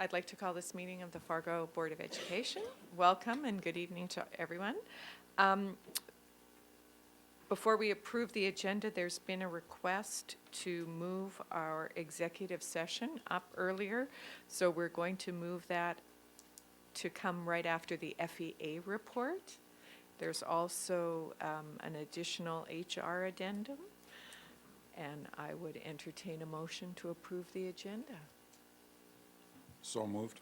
I'd like to call this meeting of the Fargo Board of Education. Welcome and good evening to everyone. Before we approve the agenda, there's been a request to move our executive session up earlier. So we're going to move that to come right after the FEA report. There's also an additional HR addendum. And I would entertain a motion to approve the agenda. So moved.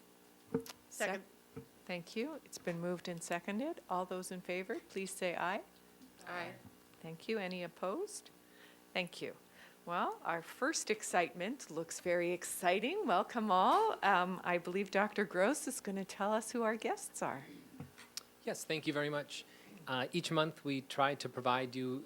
Second. Thank you. It's been moved and seconded. All those in favor, please say aye. Aye. Thank you. Any opposed? Thank you. Well, our first excitement looks very exciting. Welcome all. I believe Dr. Gross is going to tell us who our guests are. Yes, thank you very much. Each month we try to provide you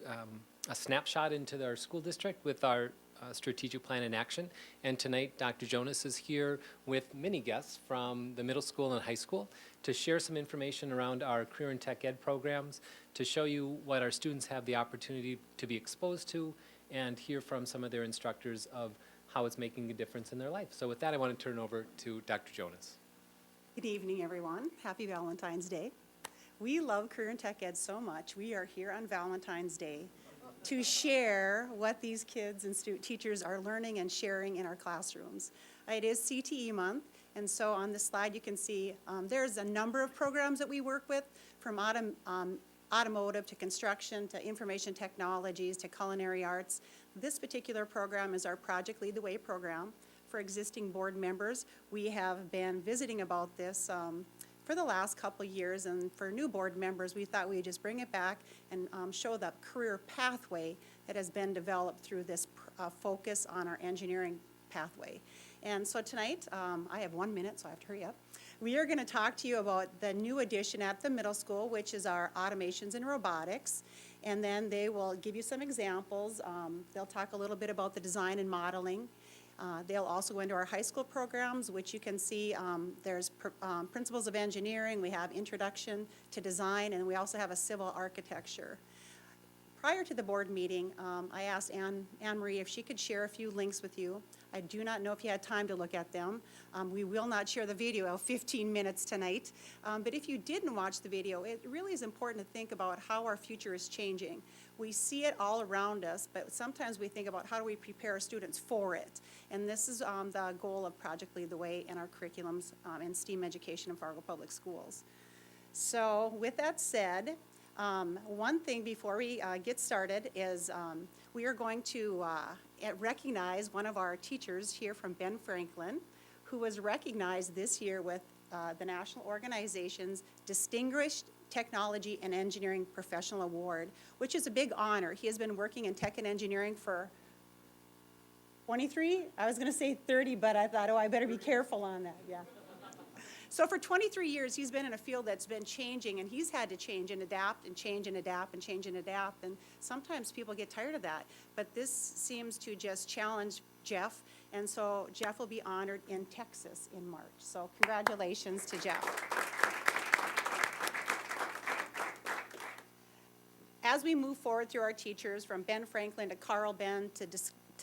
a snapshot into our school district with our strategic plan in action. And tonight, Dr. Jonas is here with many guests from the middle school and high school to share some information around our career and tech ed programs, to show you what our students have the opportunity to be exposed to, and hear from some of their instructors of how it's making a difference in their life. So with that, I want to turn it over to Dr. Jonas. Good evening, everyone. Happy Valentine's Day. We love Career and Tech Ed so much. We are here on Valentine's Day to share what these kids and teachers are learning and sharing in our classrooms. It is CTE month, and so on this slide you can see there's a number of programs that we work with, from automotive to construction to information technologies to culinary arts. This particular program is our Project Lead the Way program. For existing board members, we have been visiting about this for the last couple of years, and for new board members, we thought we'd just bring it back and show the career pathway that has been developed through this focus on our engineering pathway. And so tonight, I have 1 minute, so I have to hurry up. We are going to talk to you about the new addition at the middle school, which is our automations and robotics. And then they will give you some examples. They'll talk a little bit about the design and modeling. They'll also go into our high school programs, which you can see there's principles of engineering, we have introduction to design, and we also have a civil architecture. Prior to the board meeting, I asked Anne Marie if she could share a few links with you. I do not know if you had time to look at them. We will not share the video of 15 minutes tonight. But if you didn't watch the video, it really is important to think about how our future is changing. We see it all around us, but sometimes we think about how do we prepare our students for it. And this is the goal of Project Lead the Way and our curriculums in STEAM education in Fargo Public Schools. So with that said, one thing before we get started is we are going to recognize one of our teachers here from Ben Franklin, who was recognized this year with the national organization's Distinguished Technology and Engineering Professional Award, which is a big honor. He has been working in tech and engineering for 23? I was going to say 30, but I thought, oh, I better be careful on that, yeah. So for 23 years, he's been in a field that's been changing, and he's had to change and adapt and change and adapt and change and adapt, and sometimes people get tired of that. But this seems to just challenge Jeff, and so Jeff will be honored in Texas in March. So congratulations to Jeff. As we move forward through our teachers, from Ben Franklin to Carl Ben to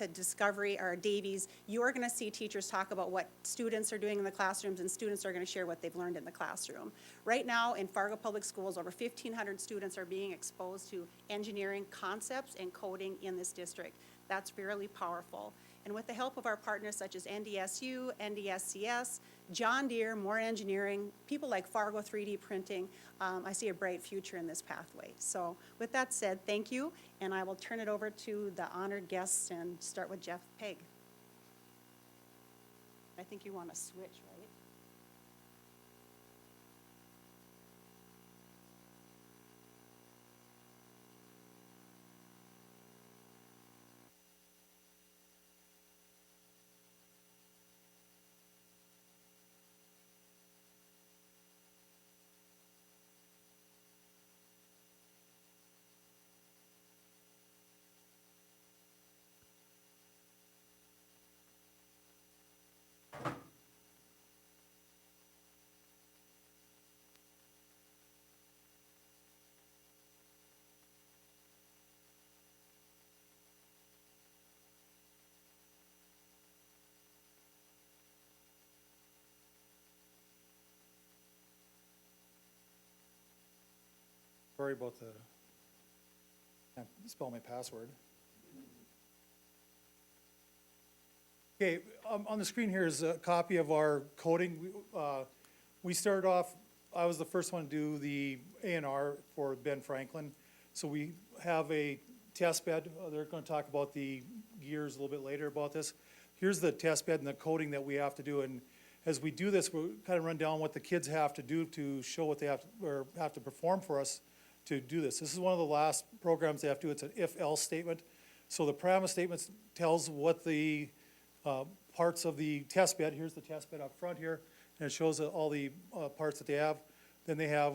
Discovery or Davies, you are going to see teachers talk about what students are doing in the classrooms, and students are going to share what they've learned in the classroom. Right now in Fargo Public Schools, over 1,500 students are being exposed to engineering concepts and coding in this district. That's really powerful. And with the help of our partners such as NDSU, NDSCS, John Deere, More Engineering, people like Fargo 3D Printing, I see a bright future in this pathway. So with that said, thank you, and I will turn it over to the honored guests and start with Jeff Pegg. I think you want to switch, right? Sorry about the, can't spell my password. Okay, on the screen here is a copy of our coding. We started off, I was the first one to do the A&R for Ben Franklin. So we have a test bed. They're going to talk about the gears a little bit later about this. Here's the test bed and the coding that we have to do. And as we do this, we'll kind of run down what the kids have to do to show what they have to, or have to perform for us to do this. This is one of the last programs they have to do. It's an if-else statement. So the parameter statement tells what the parts of the test bed, here's the test bed up front here, and it shows all the parts that they have. Then they have,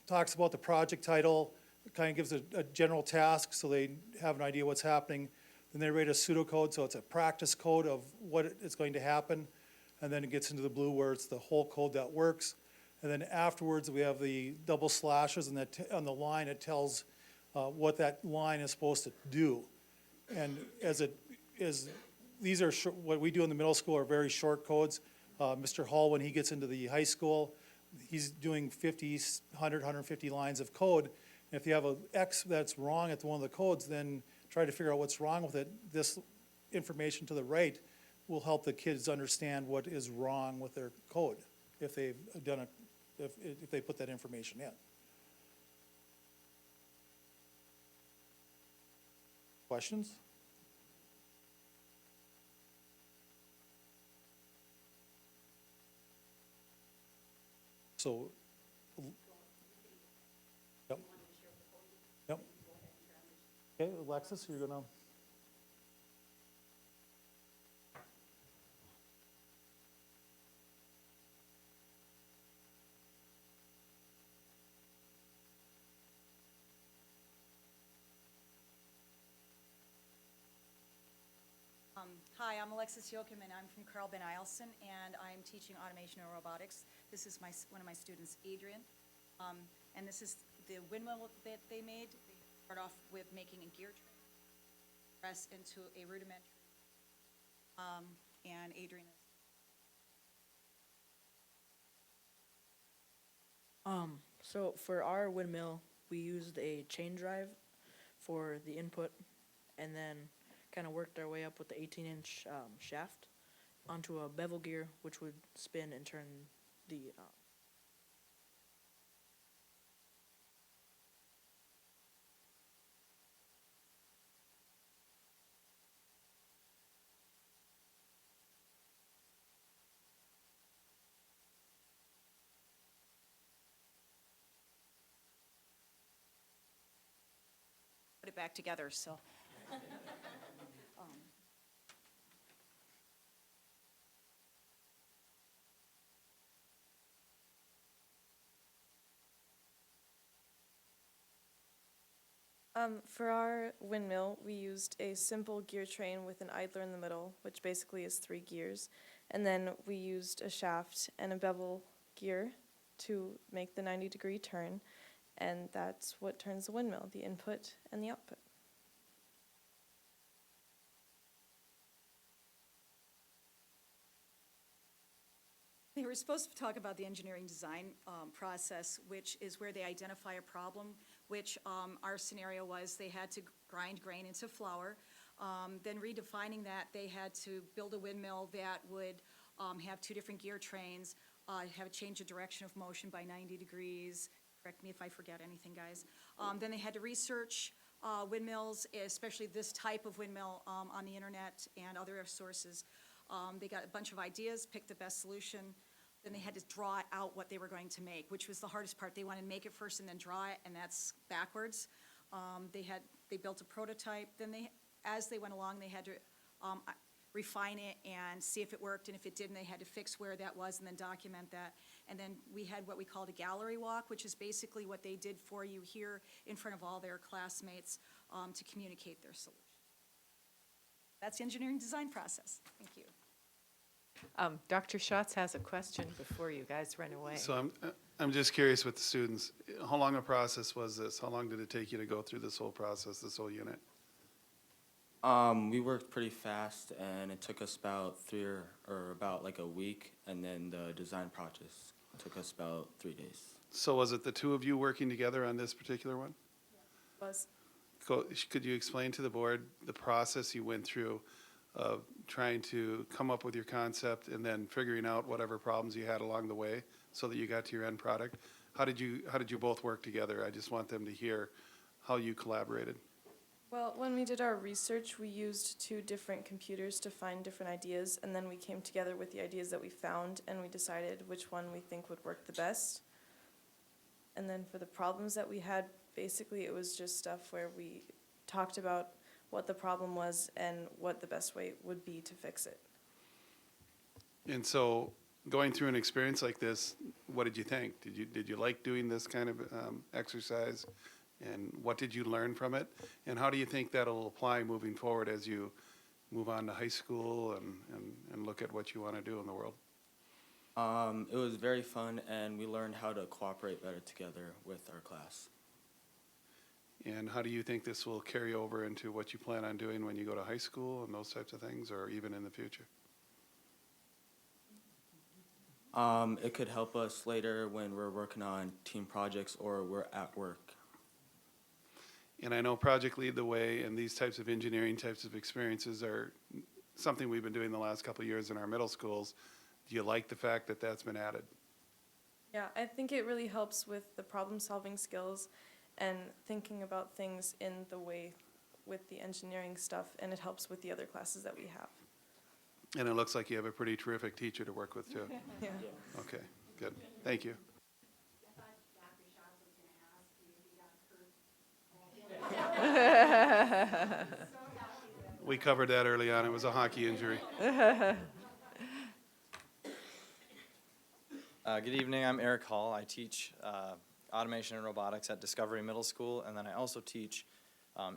talks about the project title, kind of gives a general task so they have an idea what's happening. Then they write a pseudocode, so it's a practice code of what is going to happen. And then it gets into the blue where it's the whole code that works. And then afterwards, we have the double slashes, and on the line, it tells what that line is supposed to do. And as it is, these are what we do in the middle school are very short codes. Mr. Hall, when he gets into the high school, he's doing 50, 100, 150 lines of code. And if you have an X that's wrong at one of the codes, then try to figure out what's wrong with it. This information to the right will help the kids understand what is wrong with their code if they've done it, if they put that information in. Questions? So, yep. Yep. Okay, Alexis, you're gonna. Hi, I'm Alexis Yoakum, and I'm from Carl Ben Eielson, and I'm teaching automation and robotics. This is one of my students, Adrian, and this is the windmill that they made. They start off with making a gear train, press into a rudimentary, and Adrian is. So for our windmill, we used a chain drive for the input, and then kind of worked our way up with the 18-inch shaft onto a bevel gear, which would spin and turn the Put it back together, so. For our windmill, we used a simple gear train with an idler in the middle, which basically is 3 gears. And then we used a shaft and a bevel gear to make the 90-degree turn. And that's what turns the windmill, the input and the output. They were supposed to talk about the engineering design process, which is where they identify a problem, which our scenario was they had to grind grain into flour. Then redefining that, they had to build a windmill that would have 2 different gear trains, have a change of direction of motion by 90 degrees. Correct me if I forget anything, guys. Then they had to research windmills, especially this type of windmill, on the internet and other sources. They got a bunch of ideas, picked the best solution. Then they had to draw out what they were going to make, which was the hardest part. They wanted to make it first and then draw it, and that's backwards. They built a prototype. Then as they went along, they had to refine it and see if it worked, and if it didn't, they had to fix where that was and then document that. And then we had what we called a gallery walk, which is basically what they did for you here in front of all their classmates to communicate their solution. That's the engineering design process. Thank you. Dr. Schatz has a question before you guys run away. So I'm just curious with the students, how long a process was this? How long did it take you to go through this whole process, this whole unit? We worked pretty fast, and it took us about about like a week, and then the design took us about 3 days. So was it the two of you working together on this particular one? Was, Could you explain to the board the process you went through of trying to come up with your concept and then figuring out whatever problems you had along the way so that you got to your end product? How did you both work together? I just want them to hear how you collaborated. well, when we did our research, we used 2 different computers to find different ideas, and then we came together with the ideas that we found, and we decided which one we think would work the best. And then for the problems that we had, basically it was just stuff where we talked about what the problem was and what the best way would be to fix it. And so, going through an experience like this, what did you think? Did you like doing this kind of exercise? And what did you learn from it? And how do you think that'll apply moving forward as you move on to high school and look at what you want to do in the world? It was very fun, and we learned how to cooperate better together with our class. And how do you think this will carry over into what you plan on doing when you go to high school and those types of things, or even in the future? It could help us later when we're working on team projects or we're at work. And I know Project Lead the Way and these types of engineering types of experiences are something we've been doing the last couple of years in our middle schools. Do you like the fact that that's been added? Yeah, I think it really helps with the problem-solving skills and thinking about things in the way with the engineering stuff, and it helps with the other classes that we have. And it looks like you have a pretty terrific teacher to work with, too. Yeah. Okay, good. Thank you. We covered that early on. It was a hockey injury. Good evening, I'm Eric Hall. I teach automation and robotics at Discovery Middle School, and then I also teach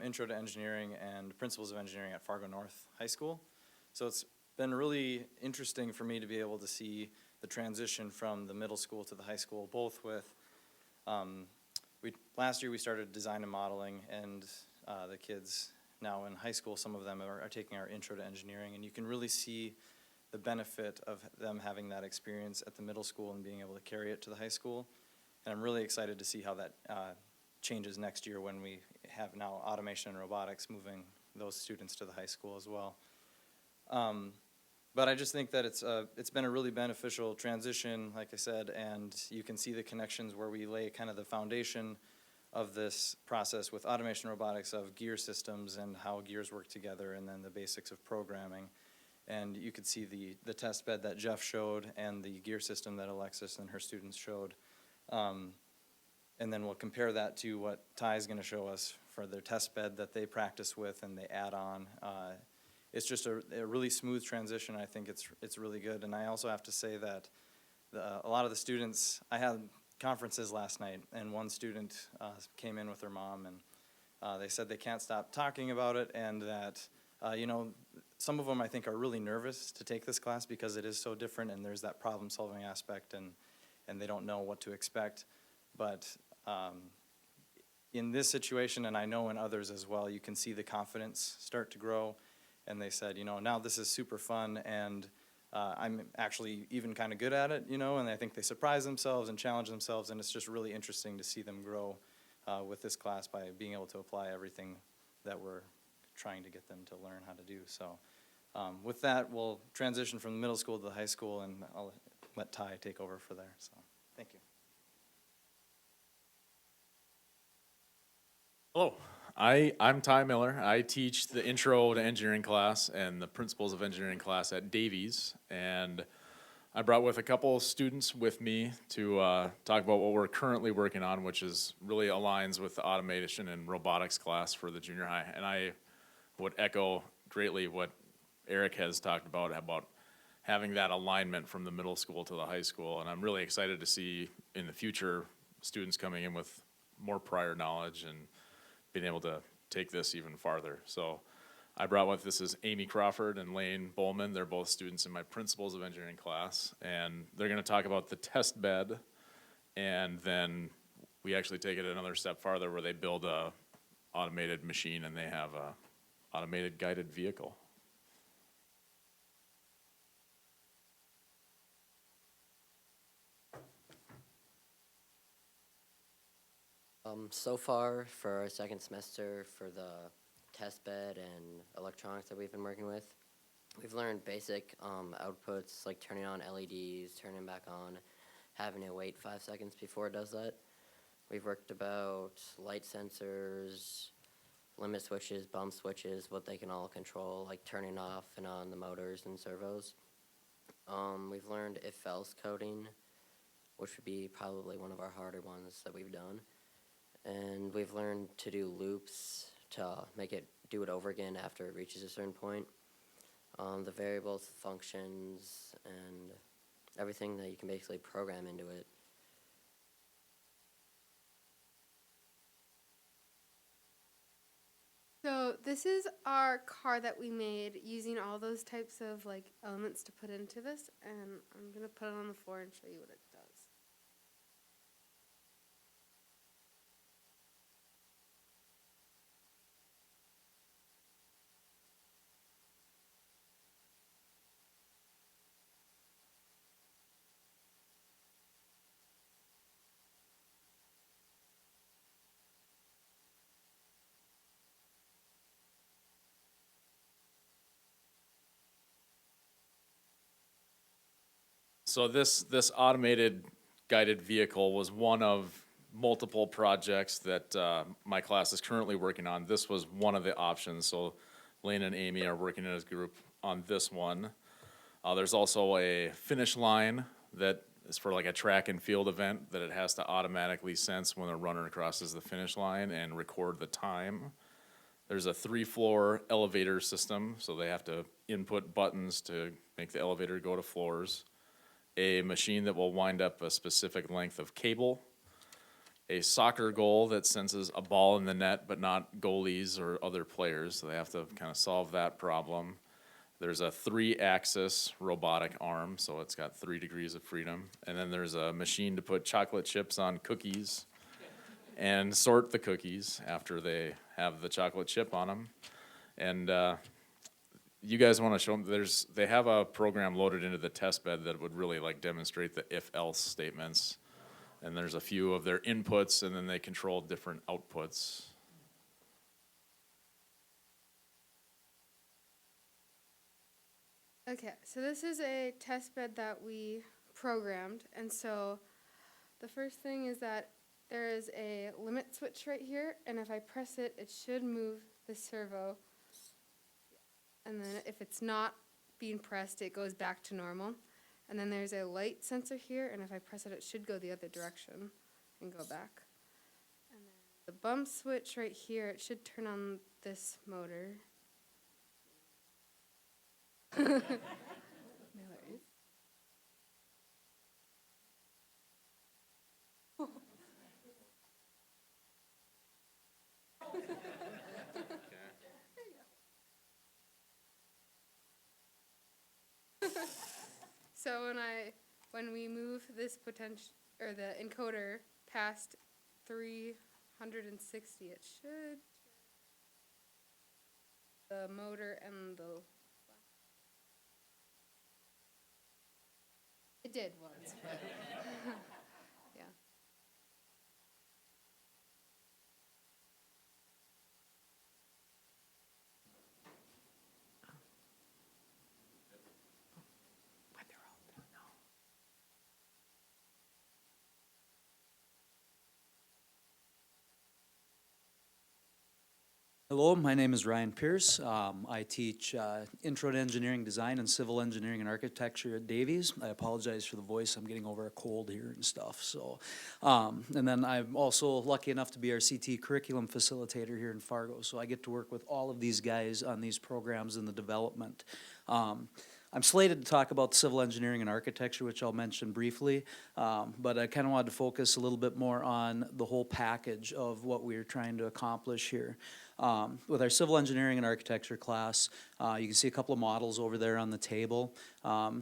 Intro to Engineering and Principles of Engineering at Fargo North High School. So it's been really interesting for me to be able to see the transition from the middle school to the high school, both with, last year we started design and modeling, and the kids now in high school, some of them are taking our Intro to Engineering, and you can really see the benefit of them having that experience at the middle school and being able to carry it to the high school. And I'm really excited to see how that changes next year when we have now automation and robotics moving those students to the high school as well. But I just think that it's been a really beneficial transition, like I said, and you can see the connections where we lay kind of the foundation of this process with automation and robotics of gear systems and how gears work together, and then the basics of programming. And you could see the test bed that Jeff showed and the gear system that Alexis and her students showed. And then we'll compare that to what Ty is going to show us for their test bed that they practice with and they add on. It's just a really smooth transition. I think it's really good. And I also have to say that a lot of the students, I had conferences last night, and one student came in with her mom, and they said they can't stop talking about it, and that, some of them I think are really nervous to take this class because it is so different, and there's that problem-solving aspect, and they don't know what to expect. But in this situation, and I know in others as well, you can see the confidence start to grow. And they said, now this is super fun, and I'm actually even kind of good at it, and I think they surprise themselves and challenge themselves, and it's just really interesting to see them grow with this class by being able to apply everything that we're trying to get them to learn how to do. So with that, we'll transition from the middle school to the high school, and I'll let Ty take over for there. So thank you. Hello, I'm Ty Miller. I teach the Intro to Engineering class and the Principles of Engineering class at Davies. And I brought with a couple of students with me to talk about what we're currently working on, which is really aligns with the automation and robotics class for the junior high. And I would echo greatly what Eric has talked about having that alignment from the middle school to the high school. And I'm really excited to see in the future students coming in with more prior knowledge and being able to take this even farther. So I brought with this is Amy Crawford and Lane Bowman. They're both students in my Principles of Engineering class, and they're going to talk about the test bed, and then we actually take it another step farther where they build a automated machine and they have a automated guided vehicle. So far, for our second semester, for the test bed and electronics that we've been working with, we've learned basic outputs like turning on LEDs, turning back on, having to wait 5 seconds before it does that. We've worked about light sensors, limit switches, bump switches, what they can all control, like turning off and on the motors and servos. We've learned if-else coding, which would be probably one of our harder ones that we've done. And we've learned to do loops to make it do it over again after it reaches a certain point. The variables, functions, and everything that you can basically program into it. So this is our car that we made using all those types of like elements to put into this, and I'm gonna put it on the floor and show you what it does. So this automated guided vehicle was one of multiple projects that my class is currently working on. This was one of the options, so Lane and Amy are working as a group on this one. There's also a finish line that is for like a track and field event that it has to automatically sense when a runner crosses the finish line and record the time. There's a 3-floor elevator system, so they have to input buttons to make the elevator go to floors. A machine that will wind up a specific length of cable. A soccer goal that senses a ball in the net, but not goalies or other players, so they have to kind of solve that problem. There's a 3-axis robotic arm, so it's got 3 degrees of freedom. And then there's a machine to put chocolate chips on cookies and sort the cookies after they have the chocolate chip on them. And you guys want to show them, they have a program loaded into the test bed that would really like demonstrate the if-else statements. And there's a few of their inputs, and then they control different outputs. Okay, so this is a test bed that we programmed, and so the first thing is that there is a limit switch right here, and if I press it, it should move the servo. And then if it's not being pressed, it goes back to normal. And then there's a light sensor here, and if I press it, it should go the other direction and go back. And then the bump switch right here, it should turn on this motor. No worries. So when we move this potential or the encoder past 360, it should the motor and the it did once. But yeah. Hello, my name is Ryan Pierce. I teach Intro to Engineering Design and Civil Engineering and Architecture at Davies. I apologize for the voice, I'm getting over a cold here and stuff, so. And then I'm also lucky enough to be our CT curriculum facilitator here in Fargo, so I get to work with all of these guys on these programs in the development. I'm slated to talk about civil engineering and architecture, which I'll mention briefly, but I kind of wanted to focus a little bit more on the whole package of what we're trying to accomplish here. With our civil engineering and architecture class, you can see a couple of models over there on the table.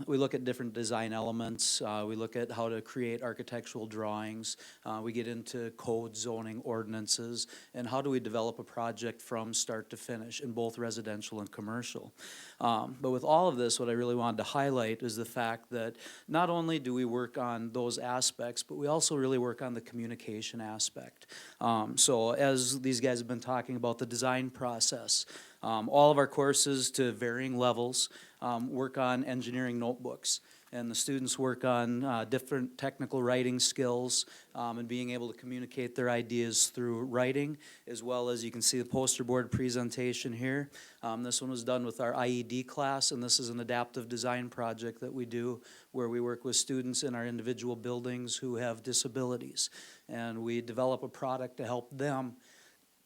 We look at different design elements. We look at how to create architectural drawings. We get into code, zoning, ordinances, and how do we develop a project from start to finish in both residential and commercial. But with all of this, what I really wanted to highlight is the fact that not only do we work on those aspects, but we also really work on the communication aspect. So as these guys have been talking about the design process, all of our courses to varying levels work on engineering notebooks. And the students work on different technical writing skills and being able to communicate their ideas through writing, as well as you can see the poster board presentation here. This one was done with our IED class, and this is an adaptive design project that we do where we work with students in our individual buildings who have disabilities. And we develop a product to help them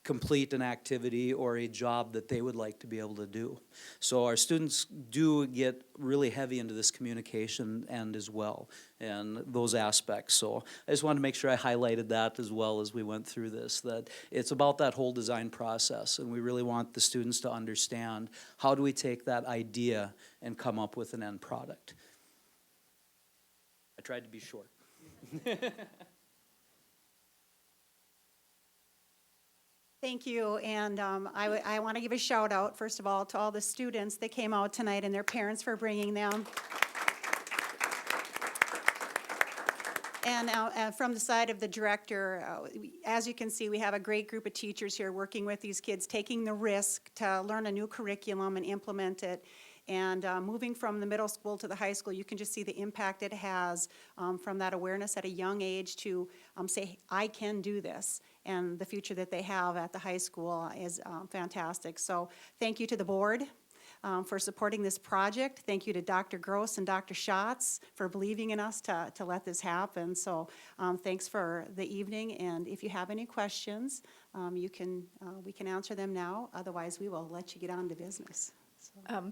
complete an activity or a job that they would like to be able to do. So our students do get really heavy into this communication end as well, and those aspects. So I just wanted to make sure I highlighted that as well as we went through this, that it's about that whole design process, and we really want the students to understand how do we take that idea and come up with an end product. I tried to be short. Thank you, and I want to give a shout out, first of all, to all the students that came out tonight and their parents for bringing them. And from the side of the director, as you can see, we have a great group of teachers here working with these kids, taking the risk to learn a new curriculum and implement it. And moving from the middle school to the high school, you can just see the impact it has from that awareness at a young age to say, I can do this. And the future that they have at the high school is fantastic. So thank you to the board for supporting this project. Thank you to Dr. Gross and Dr. Schatz for believing in us to let this happen. So thanks for the evening, and if you have any questions, we can answer them now. Otherwise, we will let you get on to business.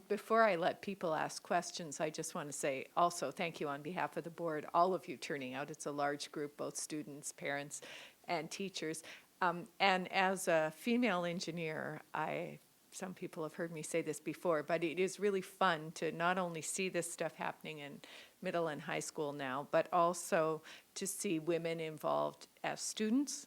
Before I let people ask questions, I just want to say also thank you on behalf of the board, all of you turning out. It's a large group, both students, parents, and teachers. And as a female engineer, some people have heard me say this before, but it is really fun to not only see this stuff happening in middle and high school now, but also to see women involved as students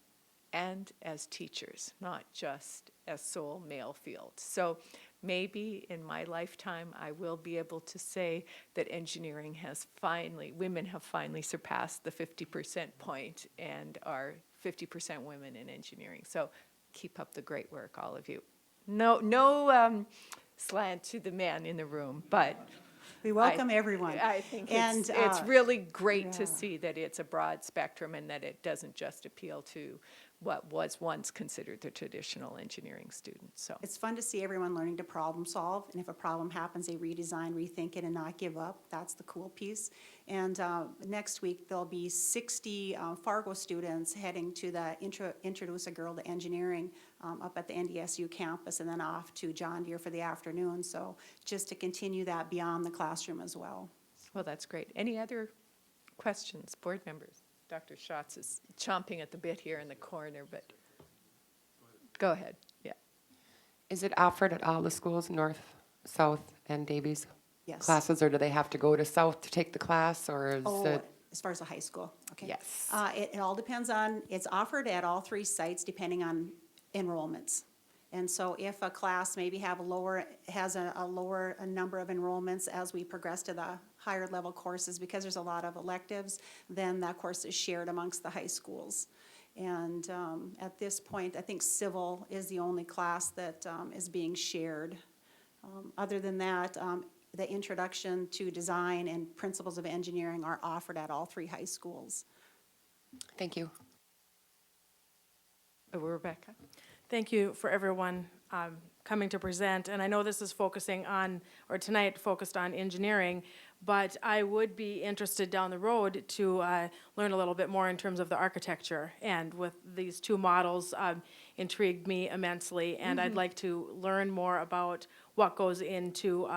and as teachers, not just as sole male fields. So maybe in my lifetime, I will be able to say that engineering has women have finally surpassed the 50% point and are 50% women in engineering. So keep up the great work, all of you. No slant to the men in the room, but we welcome everyone. I think and, it's really great to see that it's a broad spectrum and that it doesn't just appeal to what was once considered the traditional engineering student. So it's fun to see everyone learning to problem solve, and if a problem happens, they redesign, rethink it, and not give up. That's the cool piece. And next week, there'll be 60 Fargo students heading to the Introduce a Girl to Engineering up at the NDSU campus, and then off to John Deere for the afternoon. So just to continue that beyond the classroom as well. Well, that's great. Any other questions, board members? Dr. Schatz is chomping at the bit here in the corner, but go ahead. Yeah. Is it offered at all the schools, North, South, and Davies? Yes. Classes, or do they have to go to South to take the class, or is it? As far as the high school, okay. Yes. It all depends on, it's offered at all three sites depending on enrollments. And so if a class maybe has a lower number of enrollments as we progress to the higher level courses, because there's a lot of electives, then that course is shared amongst the high schools. And at this point, I think civil is the only class that is being shared. Other than that, the introduction to design and principles of engineering are offered at all three high schools. Thank you. Rebecca? Thank you for everyone coming to present. And I know this is focusing on, or tonight focused on engineering, but I would be interested down the road to learn a little bit more in terms of the architecture. And with these two models intrigued me immensely. And I'd like to learn more about what goes into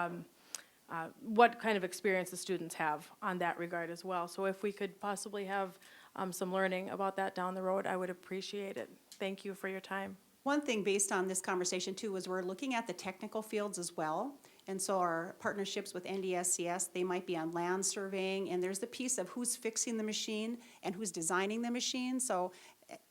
what kind of experience the students have on that regard as well. So if we could possibly have some learning about that down the road, I would appreciate it. Thank you for your time. One thing based on this conversation too is we're looking at the technical fields as well. And so our partnerships with NDSCS, they might be on land surveying, and there's the piece of who's fixing the machine and who's designing the machine. So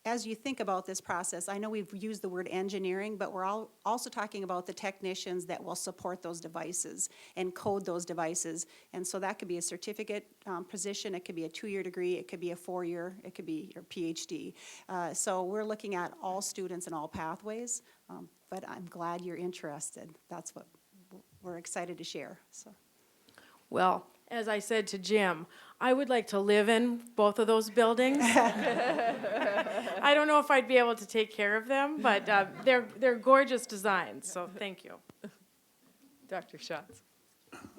as you think about this process, I know we've used the word engineering, but we're also talking about the technicians that will support those devices and code those devices. And so that could be a certificate position, it could be a 2-year degree, it could be a 4-year, it could be your PhD. So we're looking at all students and all pathways, but I'm glad you're interested. That's what we're excited to share, so. Well, as I said to Jim, I would like to live in both of those buildings. I don't know if I'd be able to take care of them, but they're gorgeous designs, so thank you. Dr. Schatz.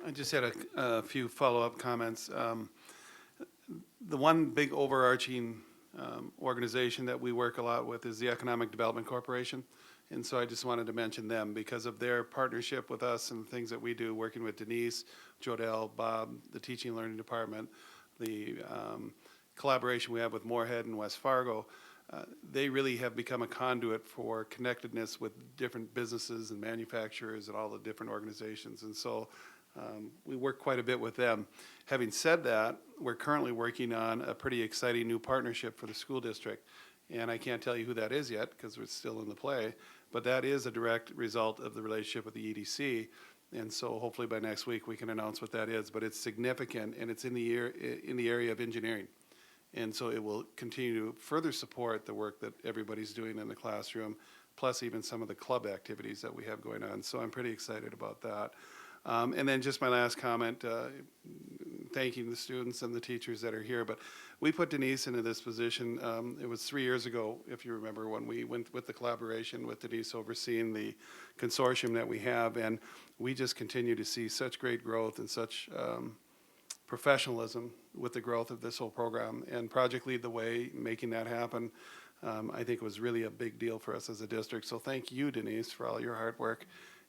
I just had a few follow-up comments. The one big overarching organization that we work a lot with is the Economic Development Corporation. And so I just wanted to mention them because of their partnership with us and the things that we do, working with Denise, Jodelle, Bob, the Teaching and Learning Department, the collaboration we have with Moorhead and West Fargo. They really have become a conduit for connectedness with different businesses and manufacturers and all the different organizations. And so we work quite a bit with them. Having said that, we're currently working on a pretty exciting new partnership for the school district. And I can't tell you who that is yet because it's still in the play, but that is a direct result of the relationship with the EDC. And so hopefully by next week we can announce what that is, but it's significant and it's in the area of engineering. And so it will continue to further support the work that everybody's doing in the classroom, plus even some of the club activities that we have going on. So I'm pretty excited about that. And then just my last comment, thanking the students and the teachers that are here. But we put Denise into this position, it was 3 years ago, if you remember, when we went with the collaboration with Denise overseeing the consortium that we have. And we just continue to see such great growth and such professionalism with the growth of this whole program. And Project Lead the Way, making that happen, I think was really a big deal for us as a district. So thank you, Denise, for all your hard work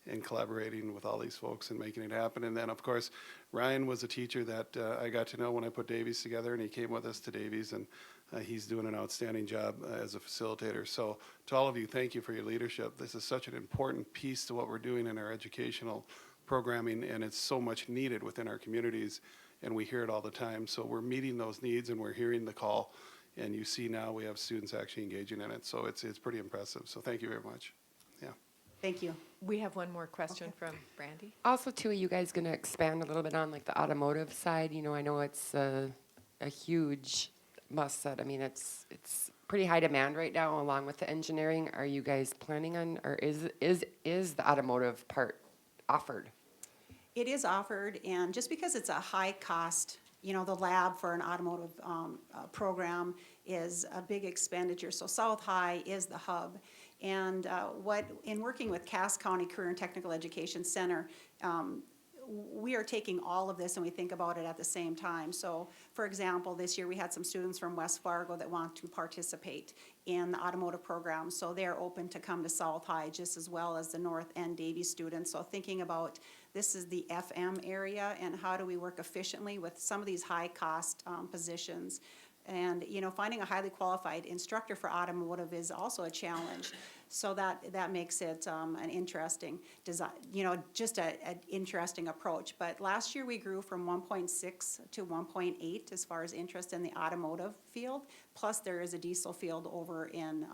and collaborating with all these folks and making it happen. And then, of course, Ryan was a teacher that I got to know when I put Davies together, and he came with us to Davies, and he's doing an outstanding job as a facilitator. So to all of you, thank you for your leadership. This is such an important piece to what we're doing in our educational programming, and it's so much needed within our communities, and we hear it all the time. So we're meeting those needs, and we're hearing the call, and you see now we have students actually engaging in it. So it's pretty impressive. So thank you very much. Yeah. Thank you. We have one more question from Brandy. Also, too, are you guys going to expand a little bit on like the automotive side? You know, I know it's a huge must set. I mean, it's pretty high demand right now, along with the engineering. Are you guys planning on, or is the automotive part offered? It is offered, and just because it's a high cost, you know, the lab for an automotive program is a big expenditure. So South High is the hub. And in working with Cass County Career and Technical Education Center, we are taking all of this and we think about it at the same time. So, for example, this year we had some students from West Fargo that want to participate in the automotive program. So they're open to come to South High just as well as the North and Davies students. So thinking about this is the FM area and how do we work efficiently with some of these high cost positions. And, you know, finding a highly qualified instructor for automotive is also a challenge. So that makes it an interesting design, you know, just an interesting approach. But last year we grew from 1.6 to 1.8 as far as interest in the automotive field. Plus there is a diesel field over in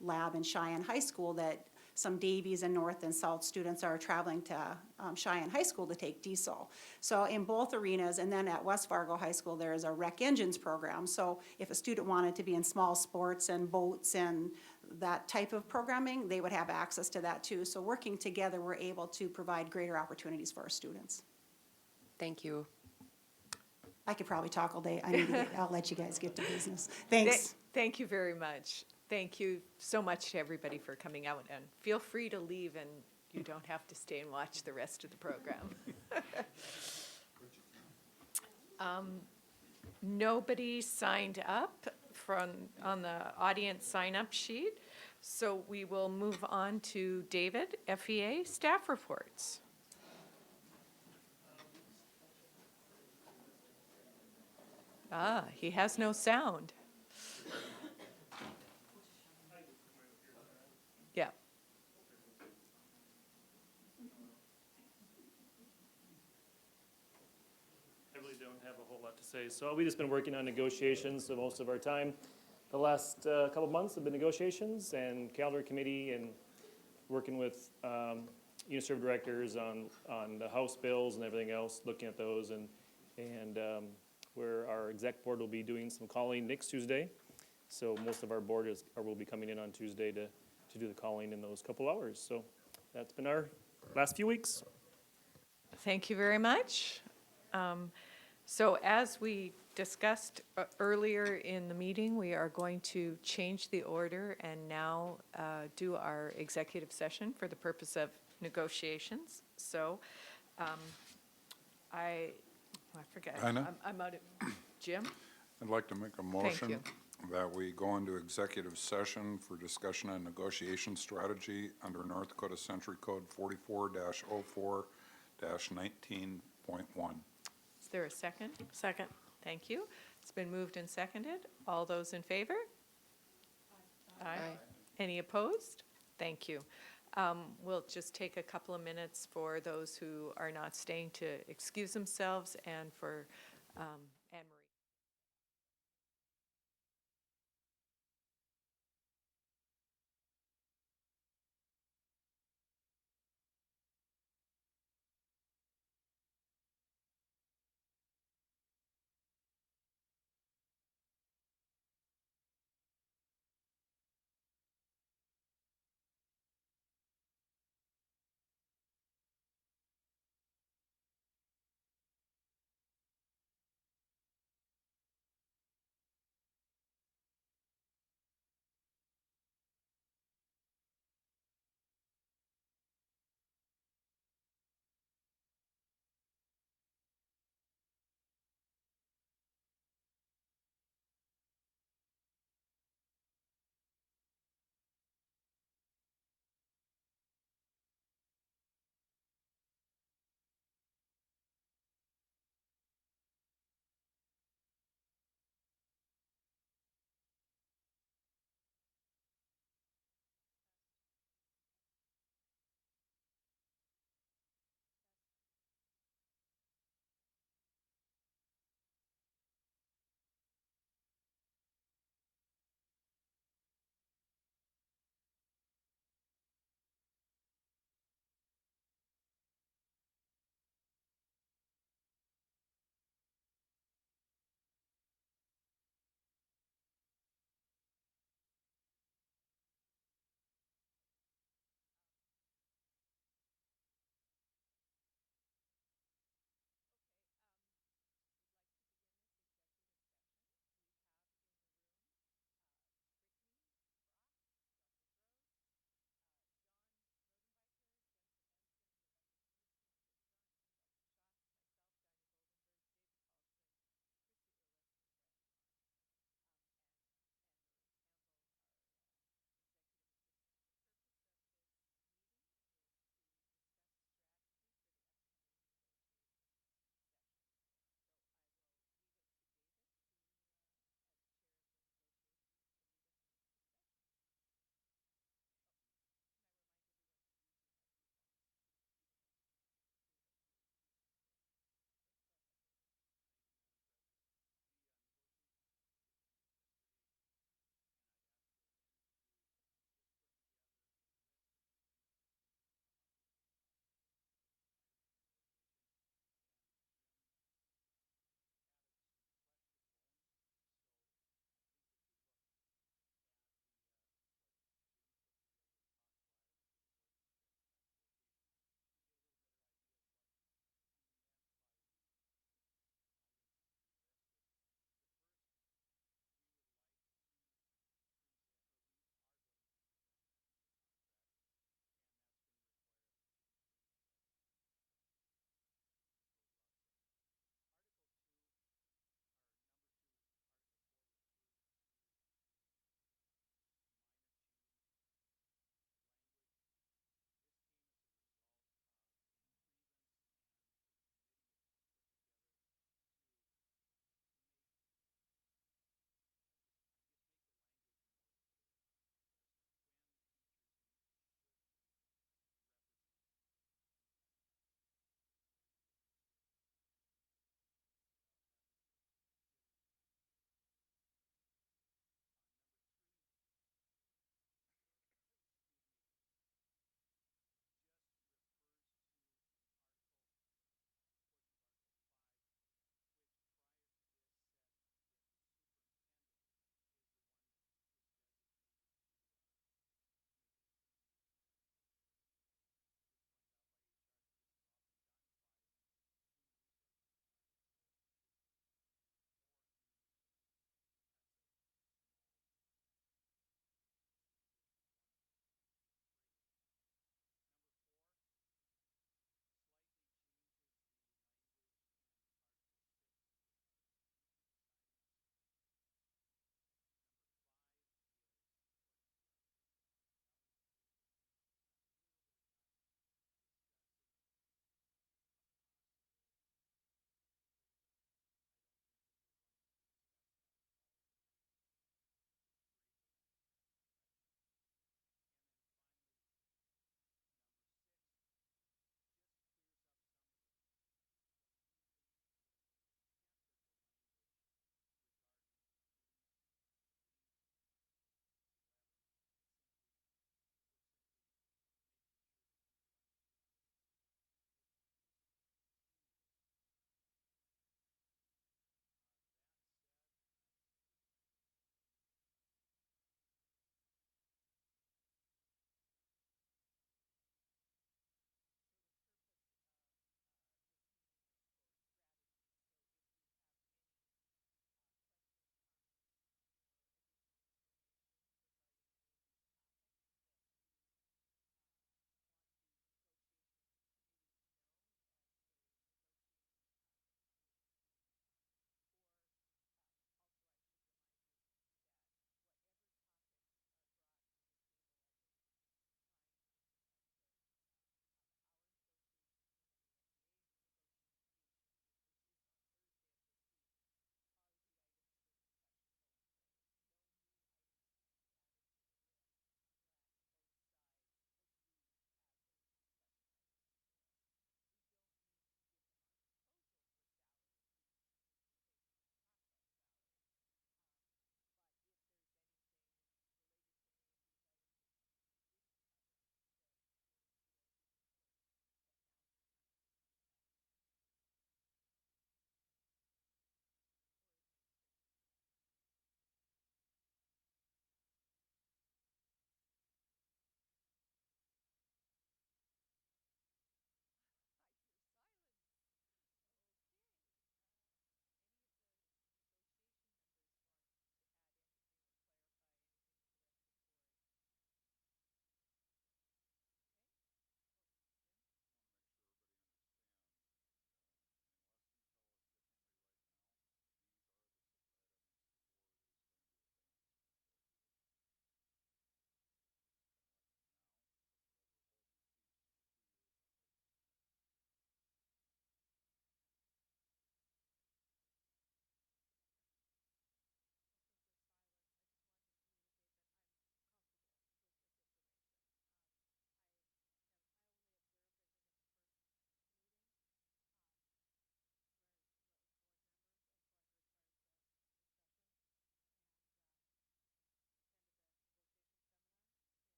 lab in Cheyenne High School that some Davies and North and South students are traveling to Cheyenne High School to take diesel. So in both arenas, and then at West Fargo High School, there is a rec engines program. So if a student wanted to be in small sports and boats and that type of programming, they would have access to that too. So working together, we're able to provide greater opportunities for our students. Thank you. I could probably talk all day. I'll let you guys get to business. Thanks. Thank you very much. Thank you so much to everybody for coming out, and feel free to leave and you don't have to stay and watch the rest of the program. Nobody signed up on the audience sign-up sheet, so we will move on to David, FEA staff reports. He has no sound. Yeah. say. So we've just been working on negotiations, so most of our time. The last couple months have been negotiations and calendar committee and working with UNICEF directors on the House bills and everything else, looking at those, and where our exec board will be doing some calling next Tuesday. So most of our board will be coming in on Tuesday to do the calling in those couple hours. So that's been our last few weeks. Thank you very much. So as we discussed earlier in the meeting, we are going to change the order and now do our executive session for the purpose of negotiations. So I forget. Anna? I'm out of, Jim? I'd like to make a motion that we go into executive session for discussion on negotiation strategy under North Dakota Century Code 44-04-19.1. Is there a second? Second. Thank you. It's been moved and seconded. All those in favor? Aye. Any opposed? Thank you. We'll just take a couple of minutes for those who are not staying to excuse themselves and for Anne Marie.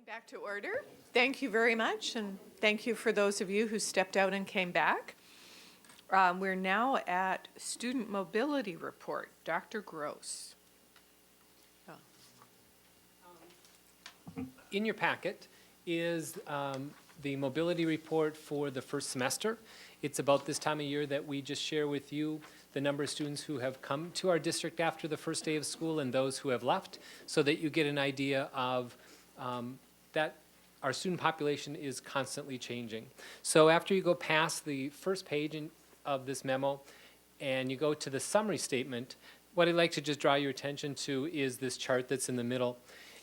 Meeting back to order. Thank you very much, and thank you for those of you who stepped out and came back. We're now at Student Mobility Report. Dr. Gross. In your packet is the mobility report for the first semester. It's about this time of year that we just share with you the number of students who have come to our district after the first day of school and those who have left, so that you get an idea of that our student population is constantly changing. So after you go past the first page of this memo and you go to the summary statement, what I'd like to just draw your attention to is this chart that's in the middle.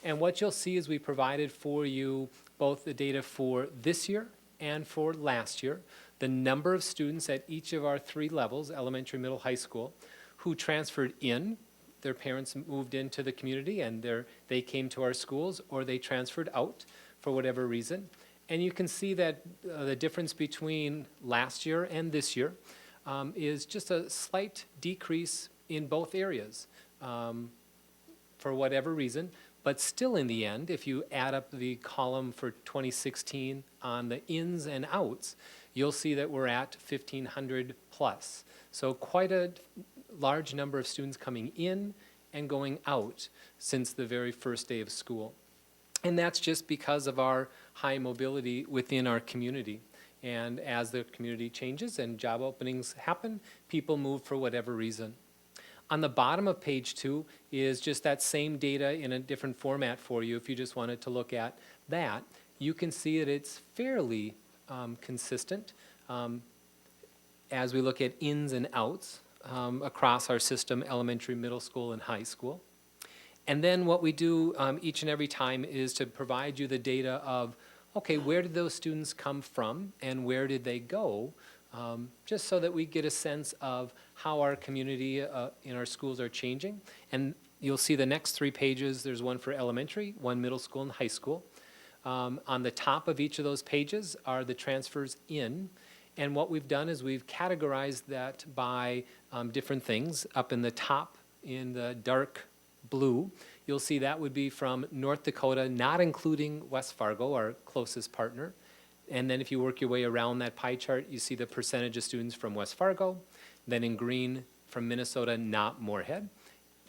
And what you'll see is we provided for you both the data for this year and for last year, the number of students at each of our 3 levels, elementary, middle, high school, who transferred in. Their parents moved into the community and they came to our schools, or they transferred out for whatever reason. And you can see that the difference between last year and this year is just a slight decrease in both areas for whatever reason. But still, in the end, if you add up the column for 2016 on the ins and outs, you'll see that we're at 1,500 plus. So quite a large number of students coming in and going out since the very first day of school. And that's just because of our high mobility within our community. And as the community changes and job openings happen, people move for whatever reason. On the bottom of page 2 is just that same data in a different format for you. If you just wanted to look at that, you can see that it's fairly consistent as we look at ins and outs across our system, elementary, middle school, and high school. And then what we do each and every time is to provide you the data of, okay, where did those students come from and where did they go? Just so that we get a sense of how our community in our schools are changing. And you'll see the next 3 pages, there's one for elementary, one middle school, and high school. On the top of each of those pages are the transfers in. And what we've done is we've categorized that by different things. Up in the top, in the dark blue, you'll see that would be from North Dakota, not including West Fargo, our closest partner. And then if you work your way around that pie chart, you see the percentage of students from West Fargo. Then in green, from Minnesota, not Moorhead.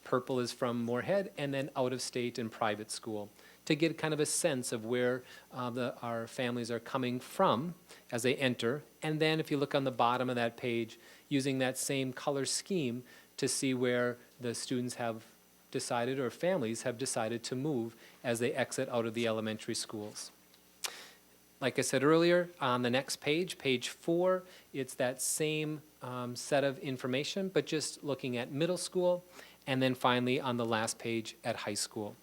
Purple is from Moorhead, and then out of state and private school, to get kind of a sense of where our families are coming from as they enter. And then if you look on the bottom of that page, using that same color scheme to see where the students have decided, or families have decided, to move as they exit out of the elementary schools. Like I said earlier, on the next page, page 4, it's that same set of information, but just looking at middle school, and then finally on the last page at high school.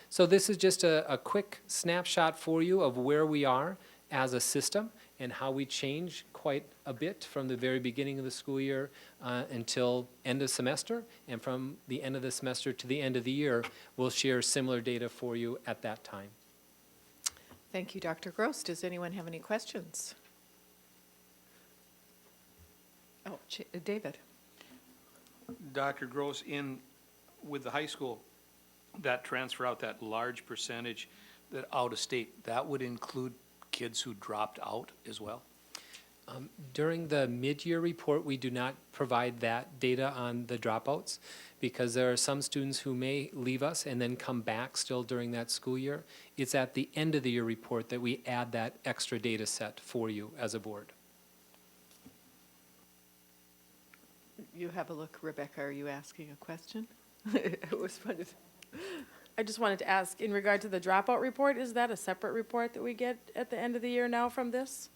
So this is just a quick snapshot for you of where we are as a system and how we change quite a bit from the very beginning of the school year until end of semester. And from the end of the semester to the end of the year, we'll share similar data for you at that time. Thank you, Dr. Gross. Does anyone have any questions? Oh, David. Dr. Gross, with the high school, that transfer out, that large percentage that out of state, that would include kids who dropped out as well? During the mid-year report, we do not provide that data on the dropouts, because there are some students who may leave us and then come back still during that school year. It's at the end of the year report that we add that extra data set for you as a board. You have a look, Rebecca. Are you asking a question? It was fun. I just wanted to ask, in regard to the dropout report, is that a separate report that we get at the end of the year now from this?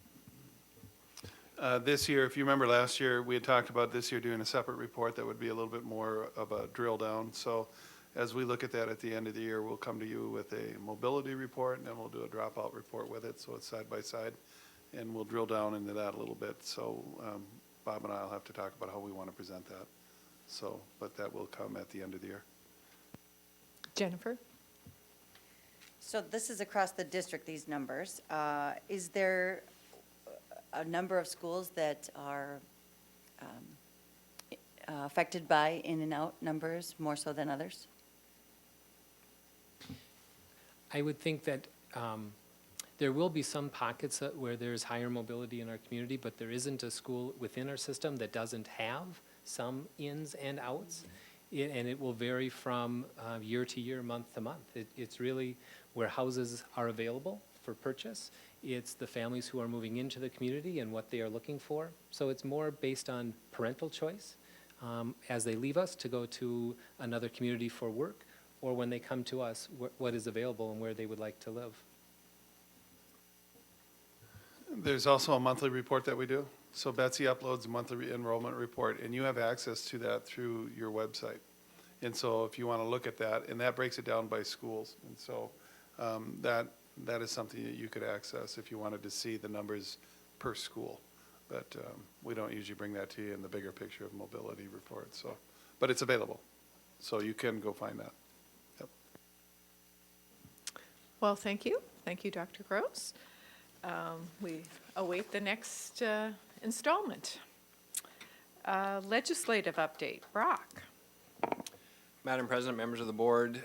This year, if you remember last year, we had talked about this year doing a separate report that would be a little bit more of a drill down. So as we look at that at the end of the year, we'll come to you with a mobility report, and then we'll do a dropout report with it, so it's side by side. And we'll drill down into that a little bit. So Bob and I will have to talk about how we want to present that. So, but that will come at the end of the year. Jennifer? So this is across the district, these numbers. Is there a number of schools that are affected by in and out numbers more so than others? I would think that there will be some pockets where there's higher mobility in our community, but there isn't a school within our system that doesn't have some ins and outs. And it will vary from year to year, month to month. It's really where houses are available for purchase. It's the families who are moving into the community and what they are looking for. So it's more based on parental choice as they leave us to go to another community for work, or when they come to us, what is available and where they would like to live. There's also a monthly report that we do. So Betsy uploads a monthly enrollment report, and you have access to that through your website. And so if you want to look at that, and that breaks it down by schools. And so that is something that you could access if you wanted to see the numbers per school. But we don't usually bring that to you in the bigger picture of mobility report. So, but it's available, so you can go find that. Yep. Well, thank you. Thank you, Dr. Gross. We await the next installment. Legislative update. Brock. Madam President, members of the board,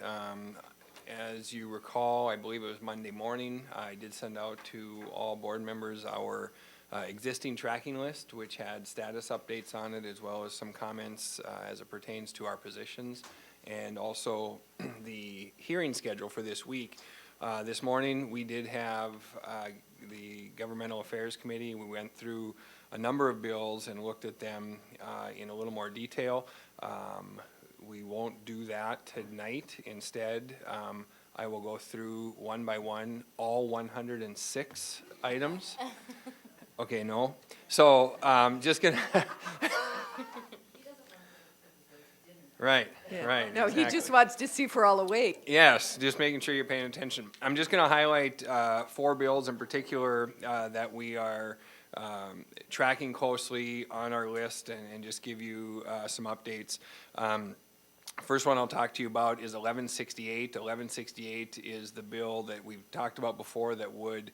as you recall, I believe it was Monday morning, I did send out to all board members our existing tracking list, which had status updates on it, as well as some comments as it pertains to our positions, and also the hearing schedule for this week. This morning, we did have the Governmental Affairs Committee. We went through a number of bills and looked at them in a little more detail. We won't do that tonight. Instead, I will go through one by one all 106 items. Okay, no. So just gonna. Right, right. No, he exactly. just wants to see if we're all awake. Yes, just making sure you're paying attention. I'm just going to highlight 4 bills in particular that we are tracking closely on our list and just give you some updates. First one I'll talk to you about is 1168. 1168 is the bill that we've talked about before that would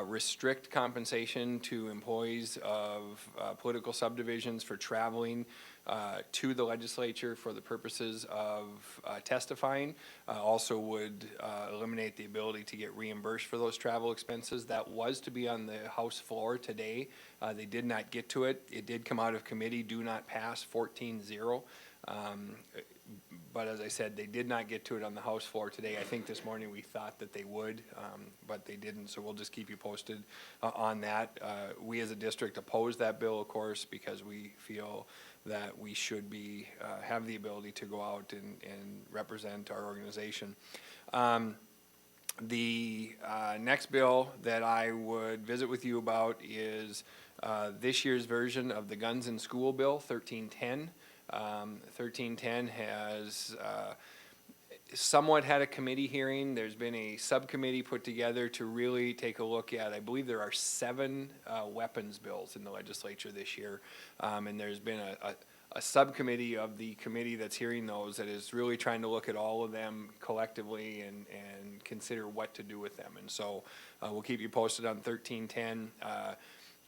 restrict compensation to employees of political subdivisions for traveling to the legislature for the purposes of testifying. Also would eliminate the ability to get reimbursed for those travel expenses. That was to be on the House floor today. They did not get to it. It did come out of committee, do not pass, 14-0. But as I said, they did not get to it on the House floor today. I think this morning we thought that they would, but they didn't, so we'll just keep you posted on that. We as a district oppose that bill, of course, because we feel that we should be, have the ability to go out and represent our organization. The next bill that I would visit with you about is this year's version of the Guns in School Bill, 1310. 1310 has somewhat had a committee hearing. There's been a subcommittee put together to really take a look at, I believe there are 7 weapons bills in the legislature this year. And there's been a subcommittee of the committee that's hearing those that is really trying to look at all of them collectively and consider what to do with them. And so we'll keep you posted on 1310.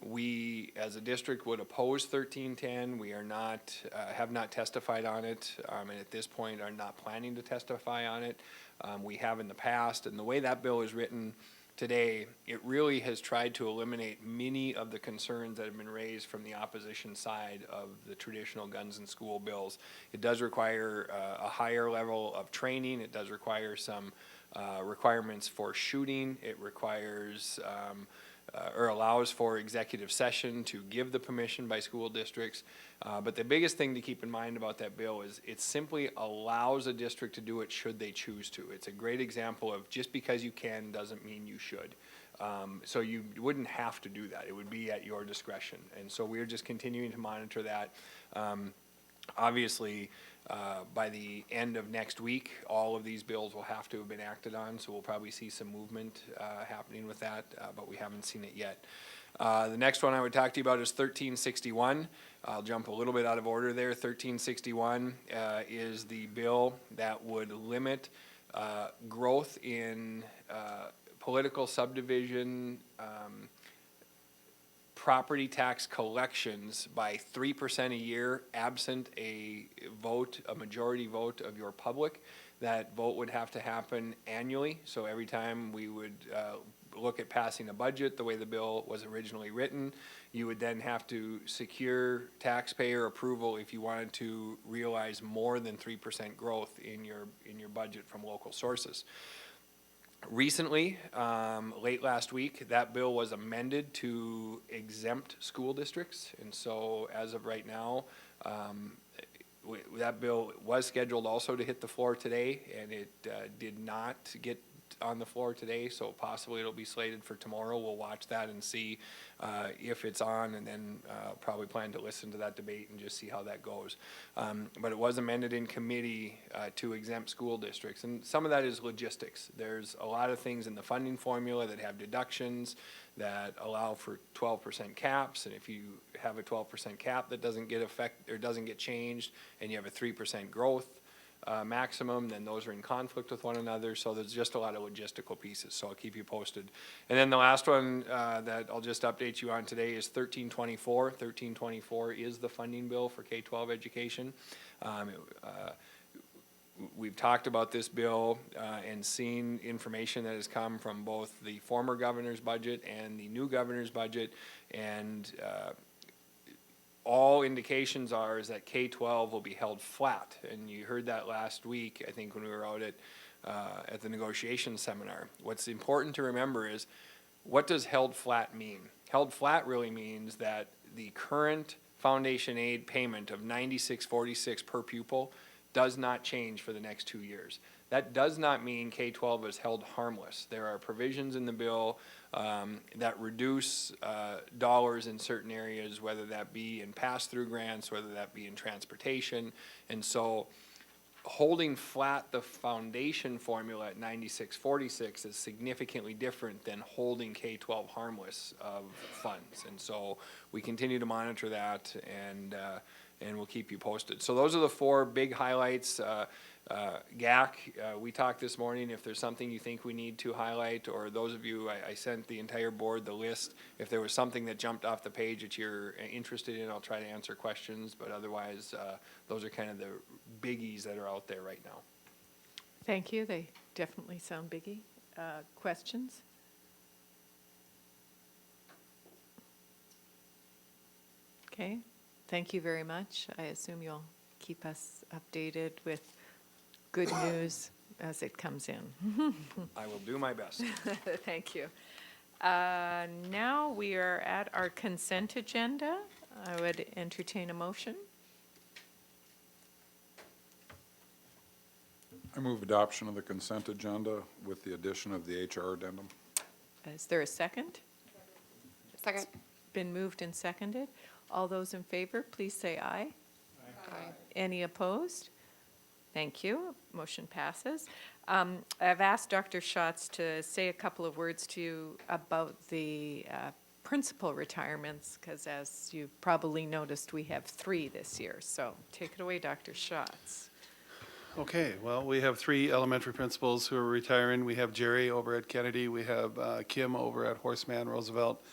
We, as a district, would oppose 1310. We are not, have not testified on it, and at this point are not planning to testify on it. We have in the past, and the way that bill is written today, it really has tried to eliminate many of the concerns that have been raised from the opposition side of the traditional guns in school bills. It does require a higher level of training. It does require some requirements for shooting. It requires or allows for executive session to give the permission by school districts. But the biggest thing to keep in mind about that bill is it simply allows a district to do it should they choose to. It's a great example of just because you can doesn't mean you should. So you wouldn't have to do that. It would be at your discretion. And so we're just continuing to monitor that. Obviously, by the end of next week, all of these bills will have to have been acted on, so we'll probably see some movement happening with that, but we haven't seen it yet. The next one I would talk to you about is 1361. I'll jump a little bit out of order there. 1361 is the bill that would limit growth in political subdivision property tax collections by 3% a year, absent a vote, a majority vote of your public. that vote would have to happen annually. So every time we would look at passing a budget, the way the bill was originally written, you would then have to secure taxpayer approval if you wanted to realize more than 3% growth in your budget from local sources. Recently, late last week, that bill was amended to exempt school districts. And so as of right now, that bill was scheduled also to hit the floor today, and it did not get on the floor today, so possibly it'll be slated for tomorrow. We'll watch that and see if it's on, and then probably plan to listen to that debate and just see how that goes. But it was amended in committee to exempt school districts, and some of that is logistics. There's a lot of things in the funding formula that have deductions that allow for 12% caps, and if you have a 12% cap that doesn't get changed, and you have a 3% growth maximum, then those are in conflict with one another. So there's just a lot of logistical pieces. So I'll keep you posted. And then the last one that I'll just update you on today is 1324. 1324 is the funding bill for K-12 education. We've talked about this bill and seen information that has come from both the former governor's budget and the new governor's budget, and all indications are is that K-12 will be held flat, and you heard that last week, I think, when we were out at the negotiations seminar. What's important to remember is, what does held flat mean? Held flat really means that the current foundation aid payment of $96.46 per pupil does not change for the next 2 years. That does not mean K-12 is held harmless. There are provisions in the bill that reduce dollars in certain areas, whether that be in pass-through grants, whether that be in transportation. And so holding flat the foundation formula at 96.46 is significantly different than holding K-12 harmless of funds. And so we continue to monitor that, and we'll keep you posted. So those are the four big highlights. GAC, we talked this morning. If there's something you think we need to highlight, or those of you, I sent the entire board the list. If there was something that jumped off the page that you're interested in, I'll try to answer questions. But otherwise, those are kind of the biggies that are out there right now. Thank you. They definitely sound biggie. Questions? Okay. Thank you very much. I assume you'll keep us updated with good news as it comes in. I will do my best. Thank you. Now we are at our consent agenda. I would entertain a motion. I move adoption of the consent agenda with the addition of the HR addendum. Is there a second? Second. Been moved and seconded. All those in favor, please say aye. Aye. Any opposed? Thank you. Motion passes. I've asked Dr. Schatz to say a couple of words to you about the principal retirements, because as you probably noticed, we have 3 this year. So take it away, Dr. Schatz. Okay, well, we have 3 elementary principals who are retiring. We have Jerry over at Kennedy, we have Kim over at Horseman Roosevelt,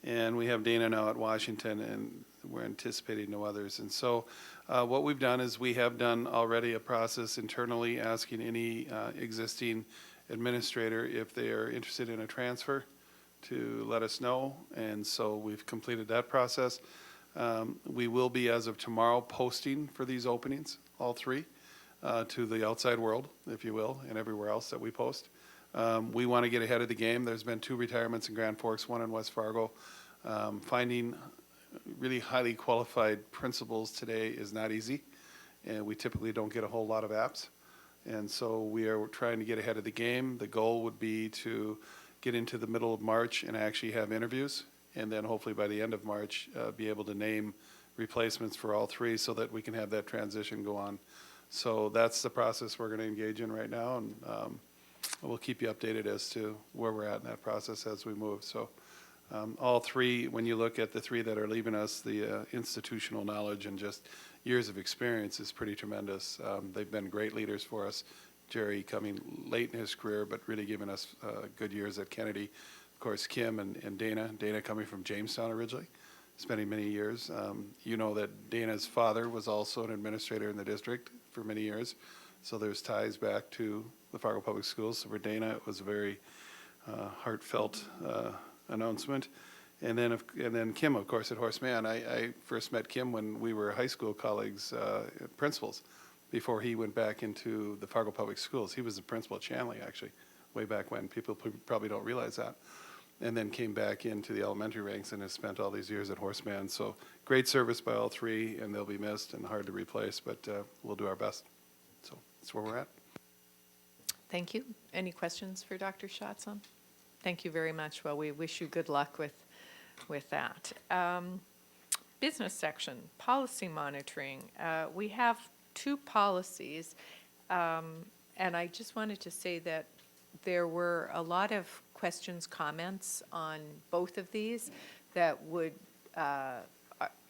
and we have Dana now at Washington, and we're anticipating no others. And so what we've done is we have done already a process internally asking any existing administrator if they are interested in a transfer to let us know. And so we've completed that process. We will be, as of tomorrow, posting for these openings, all 3, to the outside world, if you will, and everywhere else that we post. We want to get ahead of the game. There's been 2 retirements in Grand Forks, 1 in West Fargo. Finding really highly qualified principals today is not easy, and we typically don't get a whole lot of apps. And so we are trying to get ahead of the game. The goal would be to get into the middle of March and actually have interviews, and then hopefully by the end of March, be able to name replacements for all 3 so that we can have that transition go on. So that's the process we're going to engage in right now, and we'll keep you updated as to where we're at in that process as we move. So all 3, when you look at the 3 that are leaving us, the institutional knowledge and just years of experience is pretty tremendous. They've been great leaders for us. Jerry coming late in his career, but really giving us good years at Kennedy. Of course, Kim and Dana. Dana coming from Jamestown originally, spending many years. You know that Dana's father was also an administrator in the district for many years. So there's ties back to the Fargo Public Schools. So for Dana, it was a very heartfelt announcement. And then Kim, of course, at Horseman. I first met Kim when we were high school colleagues, principals, before he went back into the Fargo Public Schools. He was the principal at Shanley, actually, way back when. People probably don't realize that. And then came back into the elementary ranks and has spent all these years at Horseman. So great service by all three, and they'll be missed and hard to replace, but we'll do our best. So that's where we're at. Thank you. Any questions for Dr. Schatzon? Thank you very much. Well, we wish you good luck with that. Business section, policy monitoring. We have 2 policies, and I just wanted to say that there were a lot of questions, comments on both of these that would,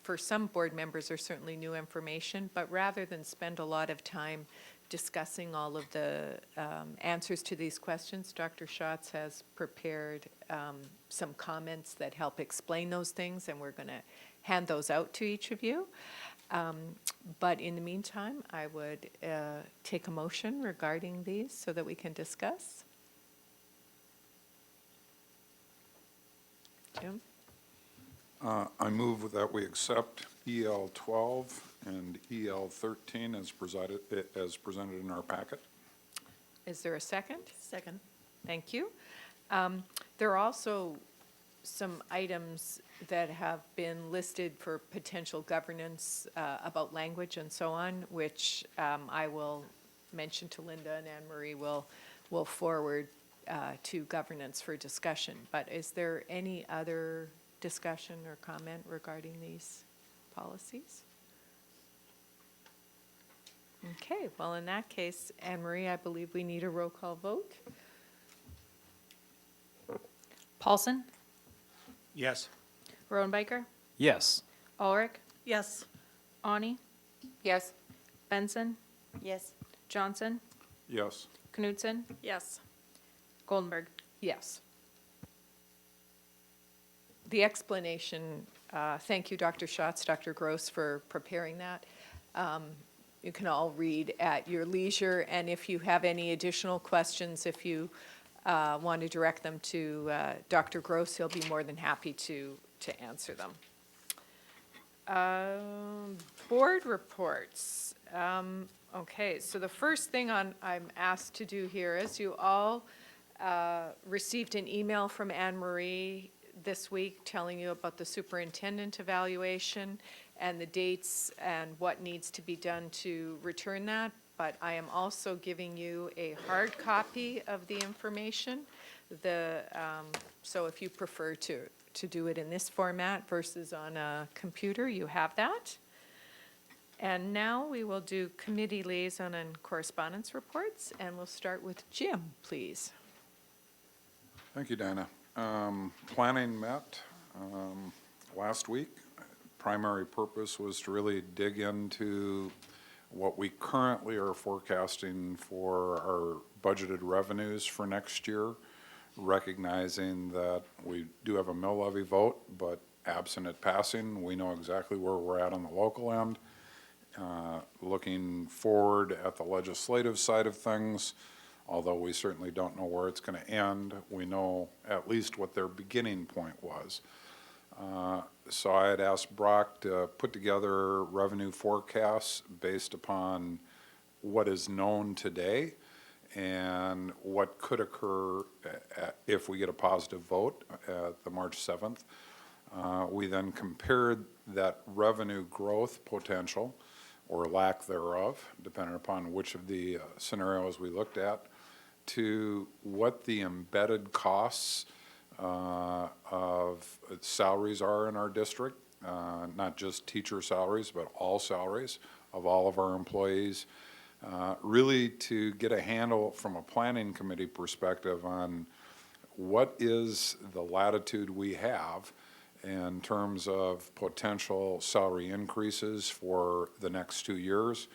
for some board members, are certainly new information, but rather than spend a lot of time discussing all of the answers to these questions, Dr. Schatz has prepared some comments that help explain those things, and we're going to hand those out to each of you. But in the meantime, I would take a motion regarding these so that we can discuss. Jim? I move that we accept EL 12 and EL 13 as presented in our packet. Is there a second? Second. Thank you. There are also some items that have been listed for potential governance about language and so on, which I will mention to Linda, and Anne Marie will forward to governance for discussion. But is there any other discussion or comment regarding these policies? Okay, well, in that case, Anne Marie, I believe we need a roll call vote. Paulson? Yes. Rodenbiker? Yes. Ulrich? Yes. Ani? Yes. Benson? Yes. Johnson? Yes. Knudsen? Yes. Goldenberg? Yes. The explanation, thank you, Dr. Schatz, Dr. Gross, for preparing that. You can all read at your leisure, and if you have any additional questions, if you want to direct them to Dr. Gross, he'll be more than happy to answer them. Board reports. Okay, so the first thing I'm asked to do here is you all received an email from Anne Marie this week telling you about the superintendent evaluation and the dates and what needs to be done to return that. But I am also giving you a hard copy of the information. So if you prefer to do it in this format versus on a computer, you have that. And now we will do committee liaison and correspondence reports, and we'll start with Jim, please. Thank you, Dinah. Planning met last week. Primary purpose was to really dig into what we currently are forecasting for our budgeted revenues for next year, recognizing that we do have a mill levy vote, but absent it passing, we know exactly where we're at on the local end. Looking forward at the legislative side of things, although we certainly don't know where it's going to end, we know at least what their beginning point was. So I had asked Brock to put together revenue forecasts based upon what is known today and what could occur if we get a positive vote at the March 7th. We then compared that revenue growth potential or lack thereof, depending upon which of the scenarios we looked at, to what the embedded costs of salaries are in our district, not just teacher salaries, but all salaries of all of our employees, really to get a handle from a planning committee perspective on what is the latitude we have in terms of potential salary increases for the next 2 years,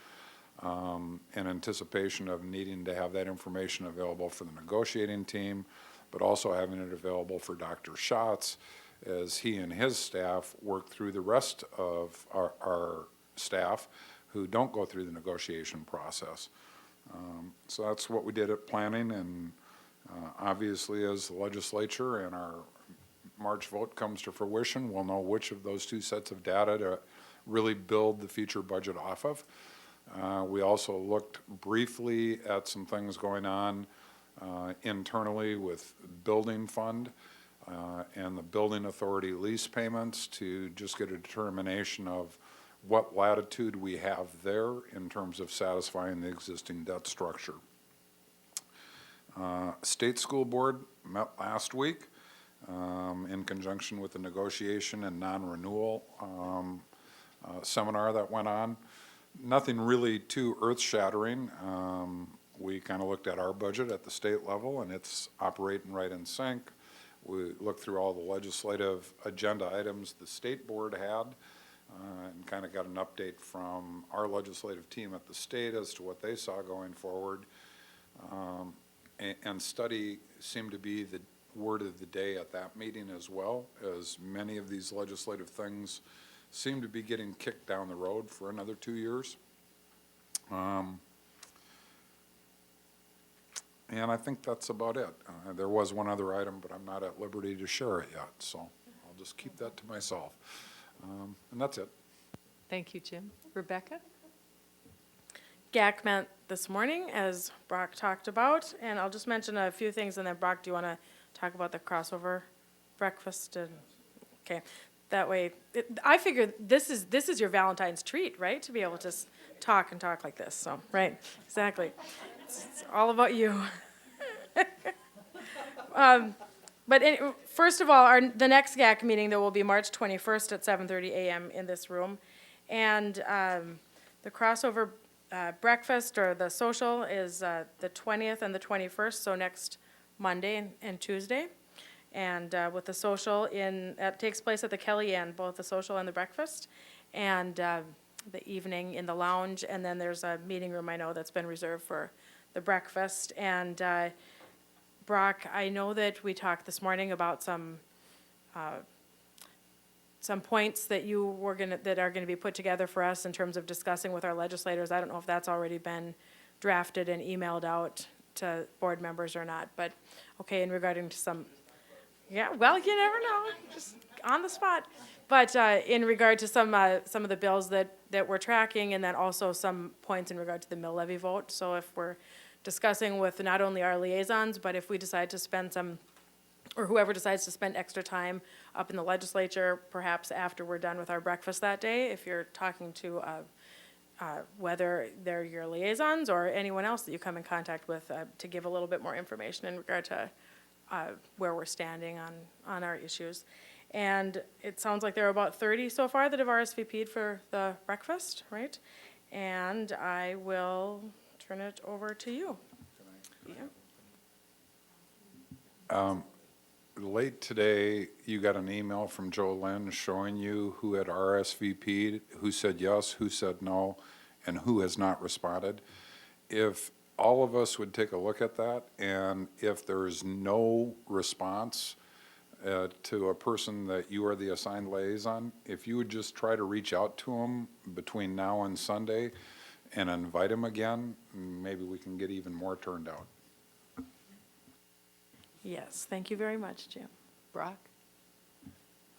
in anticipation of needing to have that information available for the negotiating team, but also having it available for Dr. Schatz as he and his staff work through the rest of our staff who don't go through the negotiation process. So that's what we did at planning, and obviously as the legislature and our March vote comes to fruition, we'll know which of those two sets of data to really build the future budget off of. We also looked briefly at some things going on internally with building fund and the building authority lease payments to just get a determination of what latitude we have there in terms of satisfying the existing debt structure. State School Board met last week in conjunction with the negotiation and non-renewal seminar that went on. Nothing really too earth-shattering. We kind of looked at our budget at the state level, and it's operating right in sync. We looked through all the legislative agenda items the state board had and kind of got an update from our legislative team at the state as to what they saw going forward. And study seemed to be the word of the day at that meeting as well, as many of these legislative things seem to be getting kicked down the road for another 2 years. And I think that's about it. There was one other item, but I'm not at liberty to share it yet, so I'll just keep that to myself. And that's it. Thank you, Jim. Rebecca? GAC met this morning, as Brock talked about, and I'll just mention a few things, and then Brock, do you want to talk about the crossover breakfast? Okay, that way, I figure this is your Valentine's treat, right? To be able to talk and talk like this, so, right, exactly. It's all about you. First of all, the next GAC meeting, though, will be March 21st at 7:30 a.m. in this room. And the crossover breakfast or the social is the 20th and the 21st, so next Monday and Tuesday. And with the social that takes place at the Kelly Inn, both the social and the breakfast, and the evening in the lounge. And then there's a meeting room I know that's been reserved for the breakfast. And Brock, I know that we talked this morning about some points that that are gonna be put together for us in terms of discussing with our legislators. I don't know if that's already been drafted and emailed out to board members or not, but okay, in regarding to some, yeah, well, you never know, just on the spot. But in regard to some of the bills that we're tracking, and then also some points in regard to the mill levy vote. So if we're discussing with not only our liaisons, but if we decide to spend or whoever decides to spend extra time up in the legislature, perhaps after we're done with our breakfast that day, if you're talking to whether they're your liaisons or anyone else that you come in contact with, to give a little bit more information in regard to where we're standing on our issues. And it sounds like there are about 30 so far that have RSVP'd for the breakfast, right? And I will turn it over to you. Yeah. Late today, you got an email from Joe Lynn showing you who had RSVP'd, who said yes, who said no, and who has not responded. If all of us would take a look at that, and if there's no response to a person that you are the assigned liaison, if you would just try to reach out to them between now and Sunday and invite them again, maybe we can get even more turned out. Yes, thank you very much, Jim. Brock?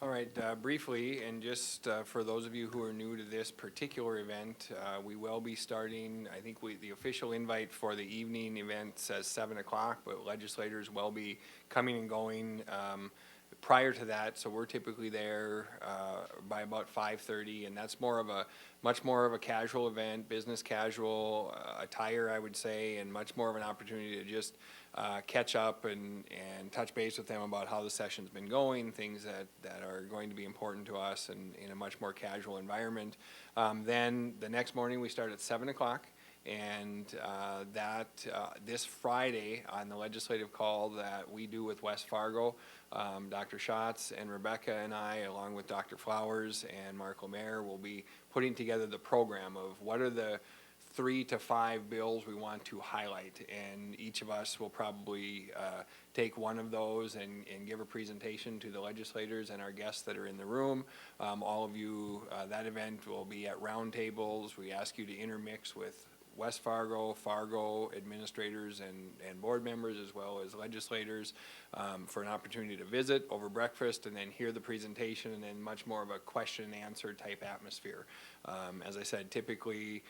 All right, briefly, and just for those of you who are new to this particular event, we will be starting, I think the official invite for the evening event says 7 o'clock, but legislators will be coming and going prior to that, so we're typically there by about 5:30, and that's much more of a casual event, business casual attire, I would say, and much more of an opportunity to just catch up and touch base with them about how the session's been going, things that are going to be important to us and in a much more casual environment. Then the next morning we start at 7 o'clock. And this Friday on the legislative call that we do with West Fargo, Dr. Schatz and Rebecca and I, along with Dr. Flowers and Mark Lemaire, will be putting together the program of what are the 3 to 5 bills we want to highlight. And each of us will probably take one of those and give a presentation to the legislators and our guests that are in the room. All of you, that event will be at round tables. We ask you to intermix with West Fargo, Fargo administrators and board members, as well as legislators, for an opportunity to visit over breakfast and then hear the presentation, and then much more of a question and answer type atmosphere. As I said, typically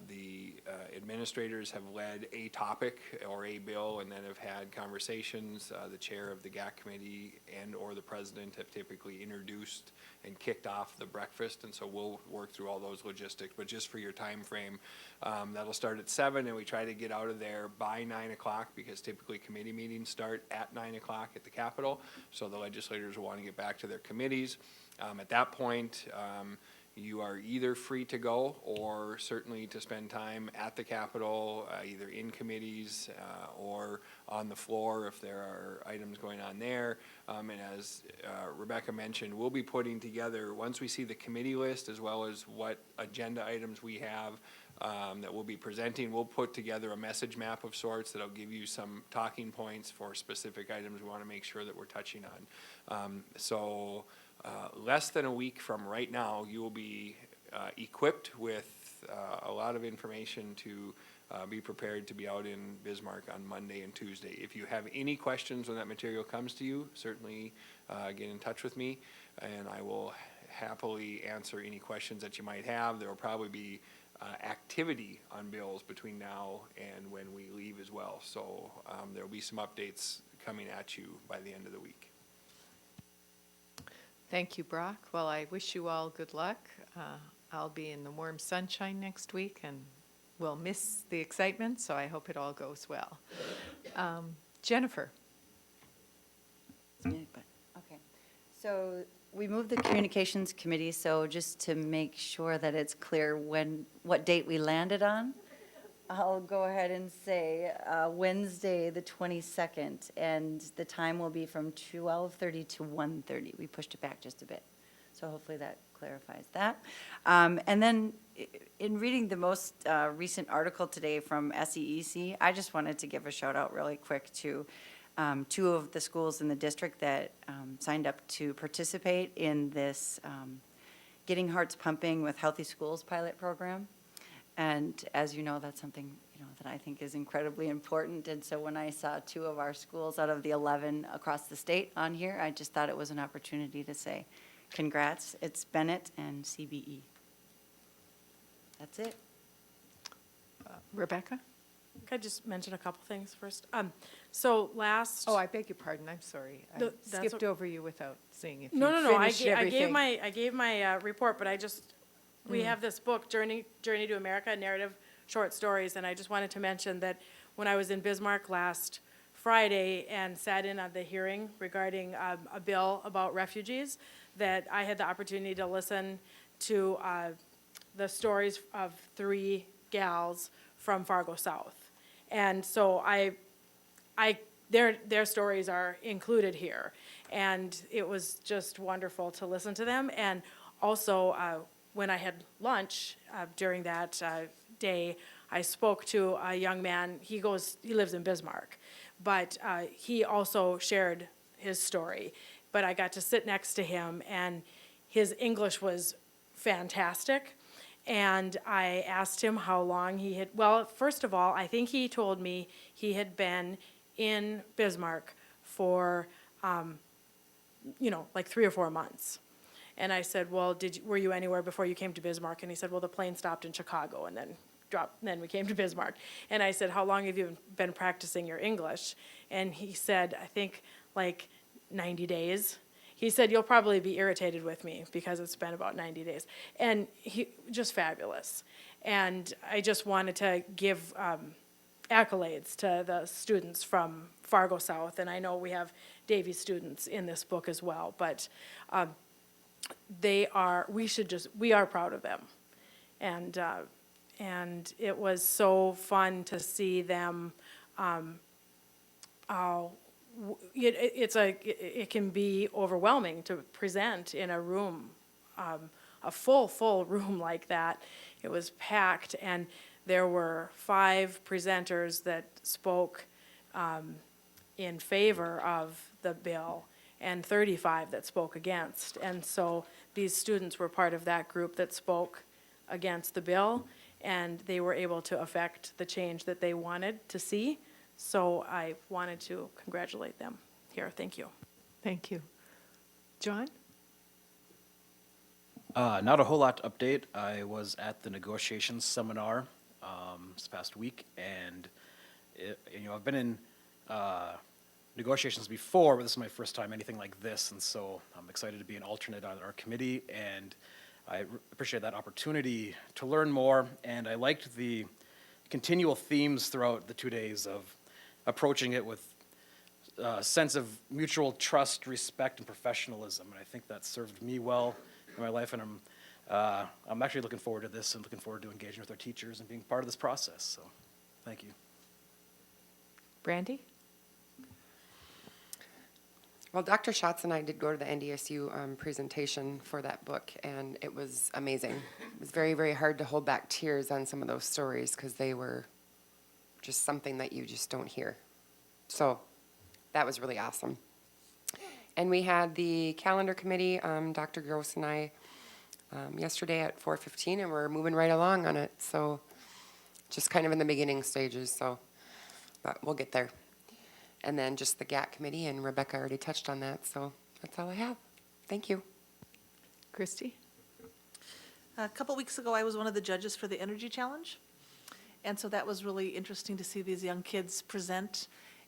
the administrators have led a topic or a bill and then have had conversations. The chair of the GAC committee and or the president have typically introduced and kicked off the breakfast, and so we'll work through all those logistics. But just for your time frame, that'll start at 7, and we try to get out of there by 9 o'clock, because typically committee meetings start at 9 o'clock at the Capitol, so the legislators will want to get back to their committees. At that point, you are either free to go or certainly to spend time at the Capitol, either in committees or on the floor if there are items going on there. And as Rebecca mentioned, we'll be putting together, once we see the committee list as well as what agenda items we have that we'll be presenting, we'll put together a message map of sorts that'll give you some talking points for specific items we want to make sure that we're touching on. Less than a week from right now, you will be equipped with a lot of information to be prepared to be out in Bismarck on Monday and Tuesday. If you have any questions when that material comes to you, certainly get in touch with me, and I will happily answer any questions that you might have. There will probably be activity on bills between now and when we leave as well. So there will be some updates coming at you by the end of the week. Thank you, Brock. Well, I wish you all good luck. I'll be in the warm sunshine next week, and we'll miss the excitement, so I hope it all goes well. Jennifer. Okay, so we moved the communications committee, so just to make sure that it's clear what date we landed on, I'll go ahead and say Wednesday, the 22nd, and the time will be from 12:30 to 1:30. We pushed it back just a bit, so hopefully that clarifies that. And then in reading the most recent article today from SEEC, I just wanted to give a shout out really quick to 2 of the schools in the district that signed up to participate in this Getting Hearts Pumping with Healthy Schools pilot program. And as you know, that's something that I think is incredibly important. And so when I saw 2 of our schools out of the 11 across the state on here, I just thought it was an opportunity to say, congrats, it's Bennett and CBE. That's it. Rebecca? Could I just mention a couple things first? So last. Oh, I beg your pardon. I'm sorry. I skipped over you without seeing if you finished everything. I gave my report, but we have this book, Journey to America, narrative short stories, and I just wanted to mention that when I was in Bismarck last Friday and sat in on the hearing regarding a bill about refugees, that I had the opportunity to listen to the stories of 3 gals from Fargo South. And so their stories are included here. And it was just wonderful to listen to them. And also, when I had lunch during that day, I spoke to a young man. He lives in Bismarck, but he also shared his story. But I got to sit next to him, and his English was fantastic. And I asked him how long he had, well, first of all, I think he told me he had been in Bismarck for, like 3 or 4 months. And I said, well, were you anywhere before you came to Bismarck? And he said, well, the plane stopped in Chicago and then dropped, then we came to Bismarck. And I said, how long have you been practicing your English? And he said, I think like 90 days. He said, you'll probably be irritated with me because it's been about 90 days. And he just fabulous. And I just wanted to give accolades to the students from Fargo South. And I know we have Davie students in this book as well. But we are proud of them. And it was so fun to see them it can be overwhelming to present in a room, a full room like that. It was packed, and there were 5 presenters that spoke in favor of the bill and 35 that spoke against. And so these students were part of that group that spoke against the bill. and they were able to affect the change that they wanted to see. So I wanted to congratulate them here. Thank you. Thank you. John? Not a whole lot to update. I was at the negotiations seminar this past week, and I've been in negotiations before, but this is my first time anything like this, and so I'm excited to be an alternate on our committee, and I appreciate that opportunity to learn more, and I liked the continual themes throughout the 2 days of approaching it with a sense of mutual trust, respect, and professionalism, and I think that served me well in my life, and I'm actually looking forward to this and looking forward to engaging with our teachers and being part of this process, so thank you. Brandy? Well, Dr. Schatz and I did go to the NDSU presentation for that book, and it was amazing. It was very, very hard to hold back tears on some of those stories because they were just something that you just don't hear. So that was really awesome. And we had the calendar committee, Dr. Gross and I, yesterday at 4:15, and we're moving right along on it. So just kind of in the beginning stages, so but we'll get there. And then just the GAT committee, and Rebecca already touched on that, so that's all I have. Thank you. Christy? A couple weeks ago, I was one of the judges for the Energy Challenge. And so that was really interesting to see these young kids present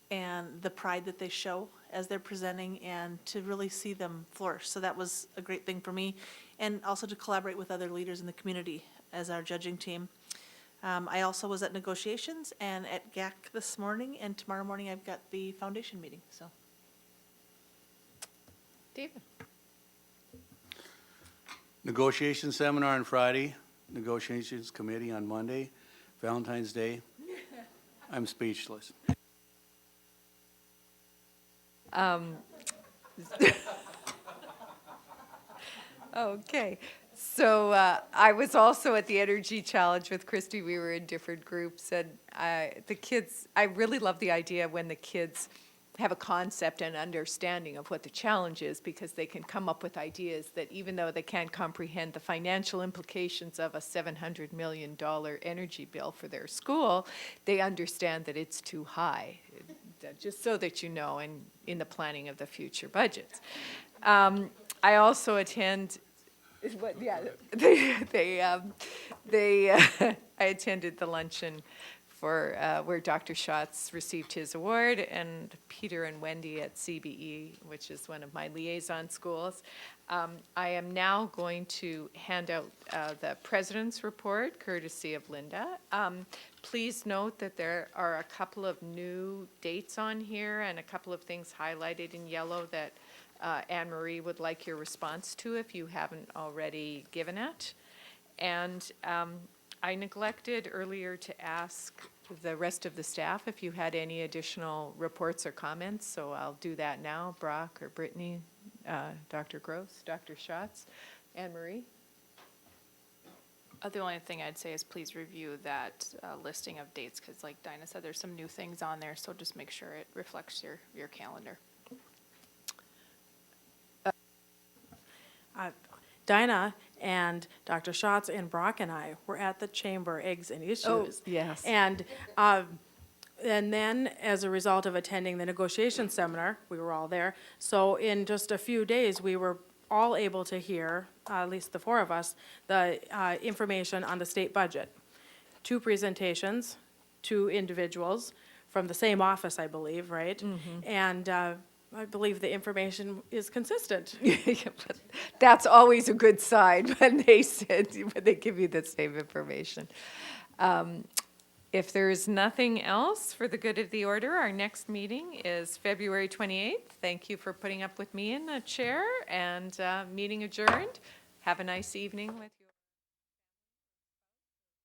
and the pride that they show as they're presenting and to really see them flourish. So that was a great thing for me. And also to collaborate with other leaders in the community as our judging team. I also was at negotiations and at GAC this morning, and tomorrow morning I've got the foundation meeting, so. David? Negotiation seminar on Friday, negotiations committee on Monday, Valentine's Day. I'm speechless. Okay, so I was also at the Energy Challenge with Christy. We were in different groups, and the kids, I really love the idea when the kids have a concept and understanding of what the challenge is, because they can come up with ideas that even though they can't comprehend the financial implications of a $700 million energy bill for their school, they understand that it's too high, just so that you know, in the planning of the future budgets. I also attend, I attended the luncheon for where Dr. Schatz received his award, and Peter and Wendy at CBE, which is one of my liaison schools. I am now going to hand out the president's report, courtesy of Linda. Please note that there are a couple of new dates on here and a couple of things highlighted in yellow that Anne Marie would like your response to if you haven't already given it. And I neglected earlier to ask the rest of the staff if you had any additional reports or comments, so I'll do that now. Brock or Brittany, Dr. Gross, Dr. Schatz, Anne Marie? The only thing I'd say is please review that listing of dates, because like Dinah said, there's some new things on there, so just make sure it reflects your calendar. Dinah and Dr. Schatz and Brock and I were at the Chamber Eggs and Issues. Oh, yes. And then, as a result of attending the negotiation seminar, we were all there. So in just a few days, we were all able to hear, at least the four of us, the information on the state budget. 2 presentations, 2 individuals from the same office, I believe, right? Mm-hmm. And I believe the information is consistent. That's always a good sign when they give you the same information. If there's nothing else for the good of the order, our next meeting is February 28th. Thank you for putting up with me in the chair, and meeting adjourned. Have a nice evening with you.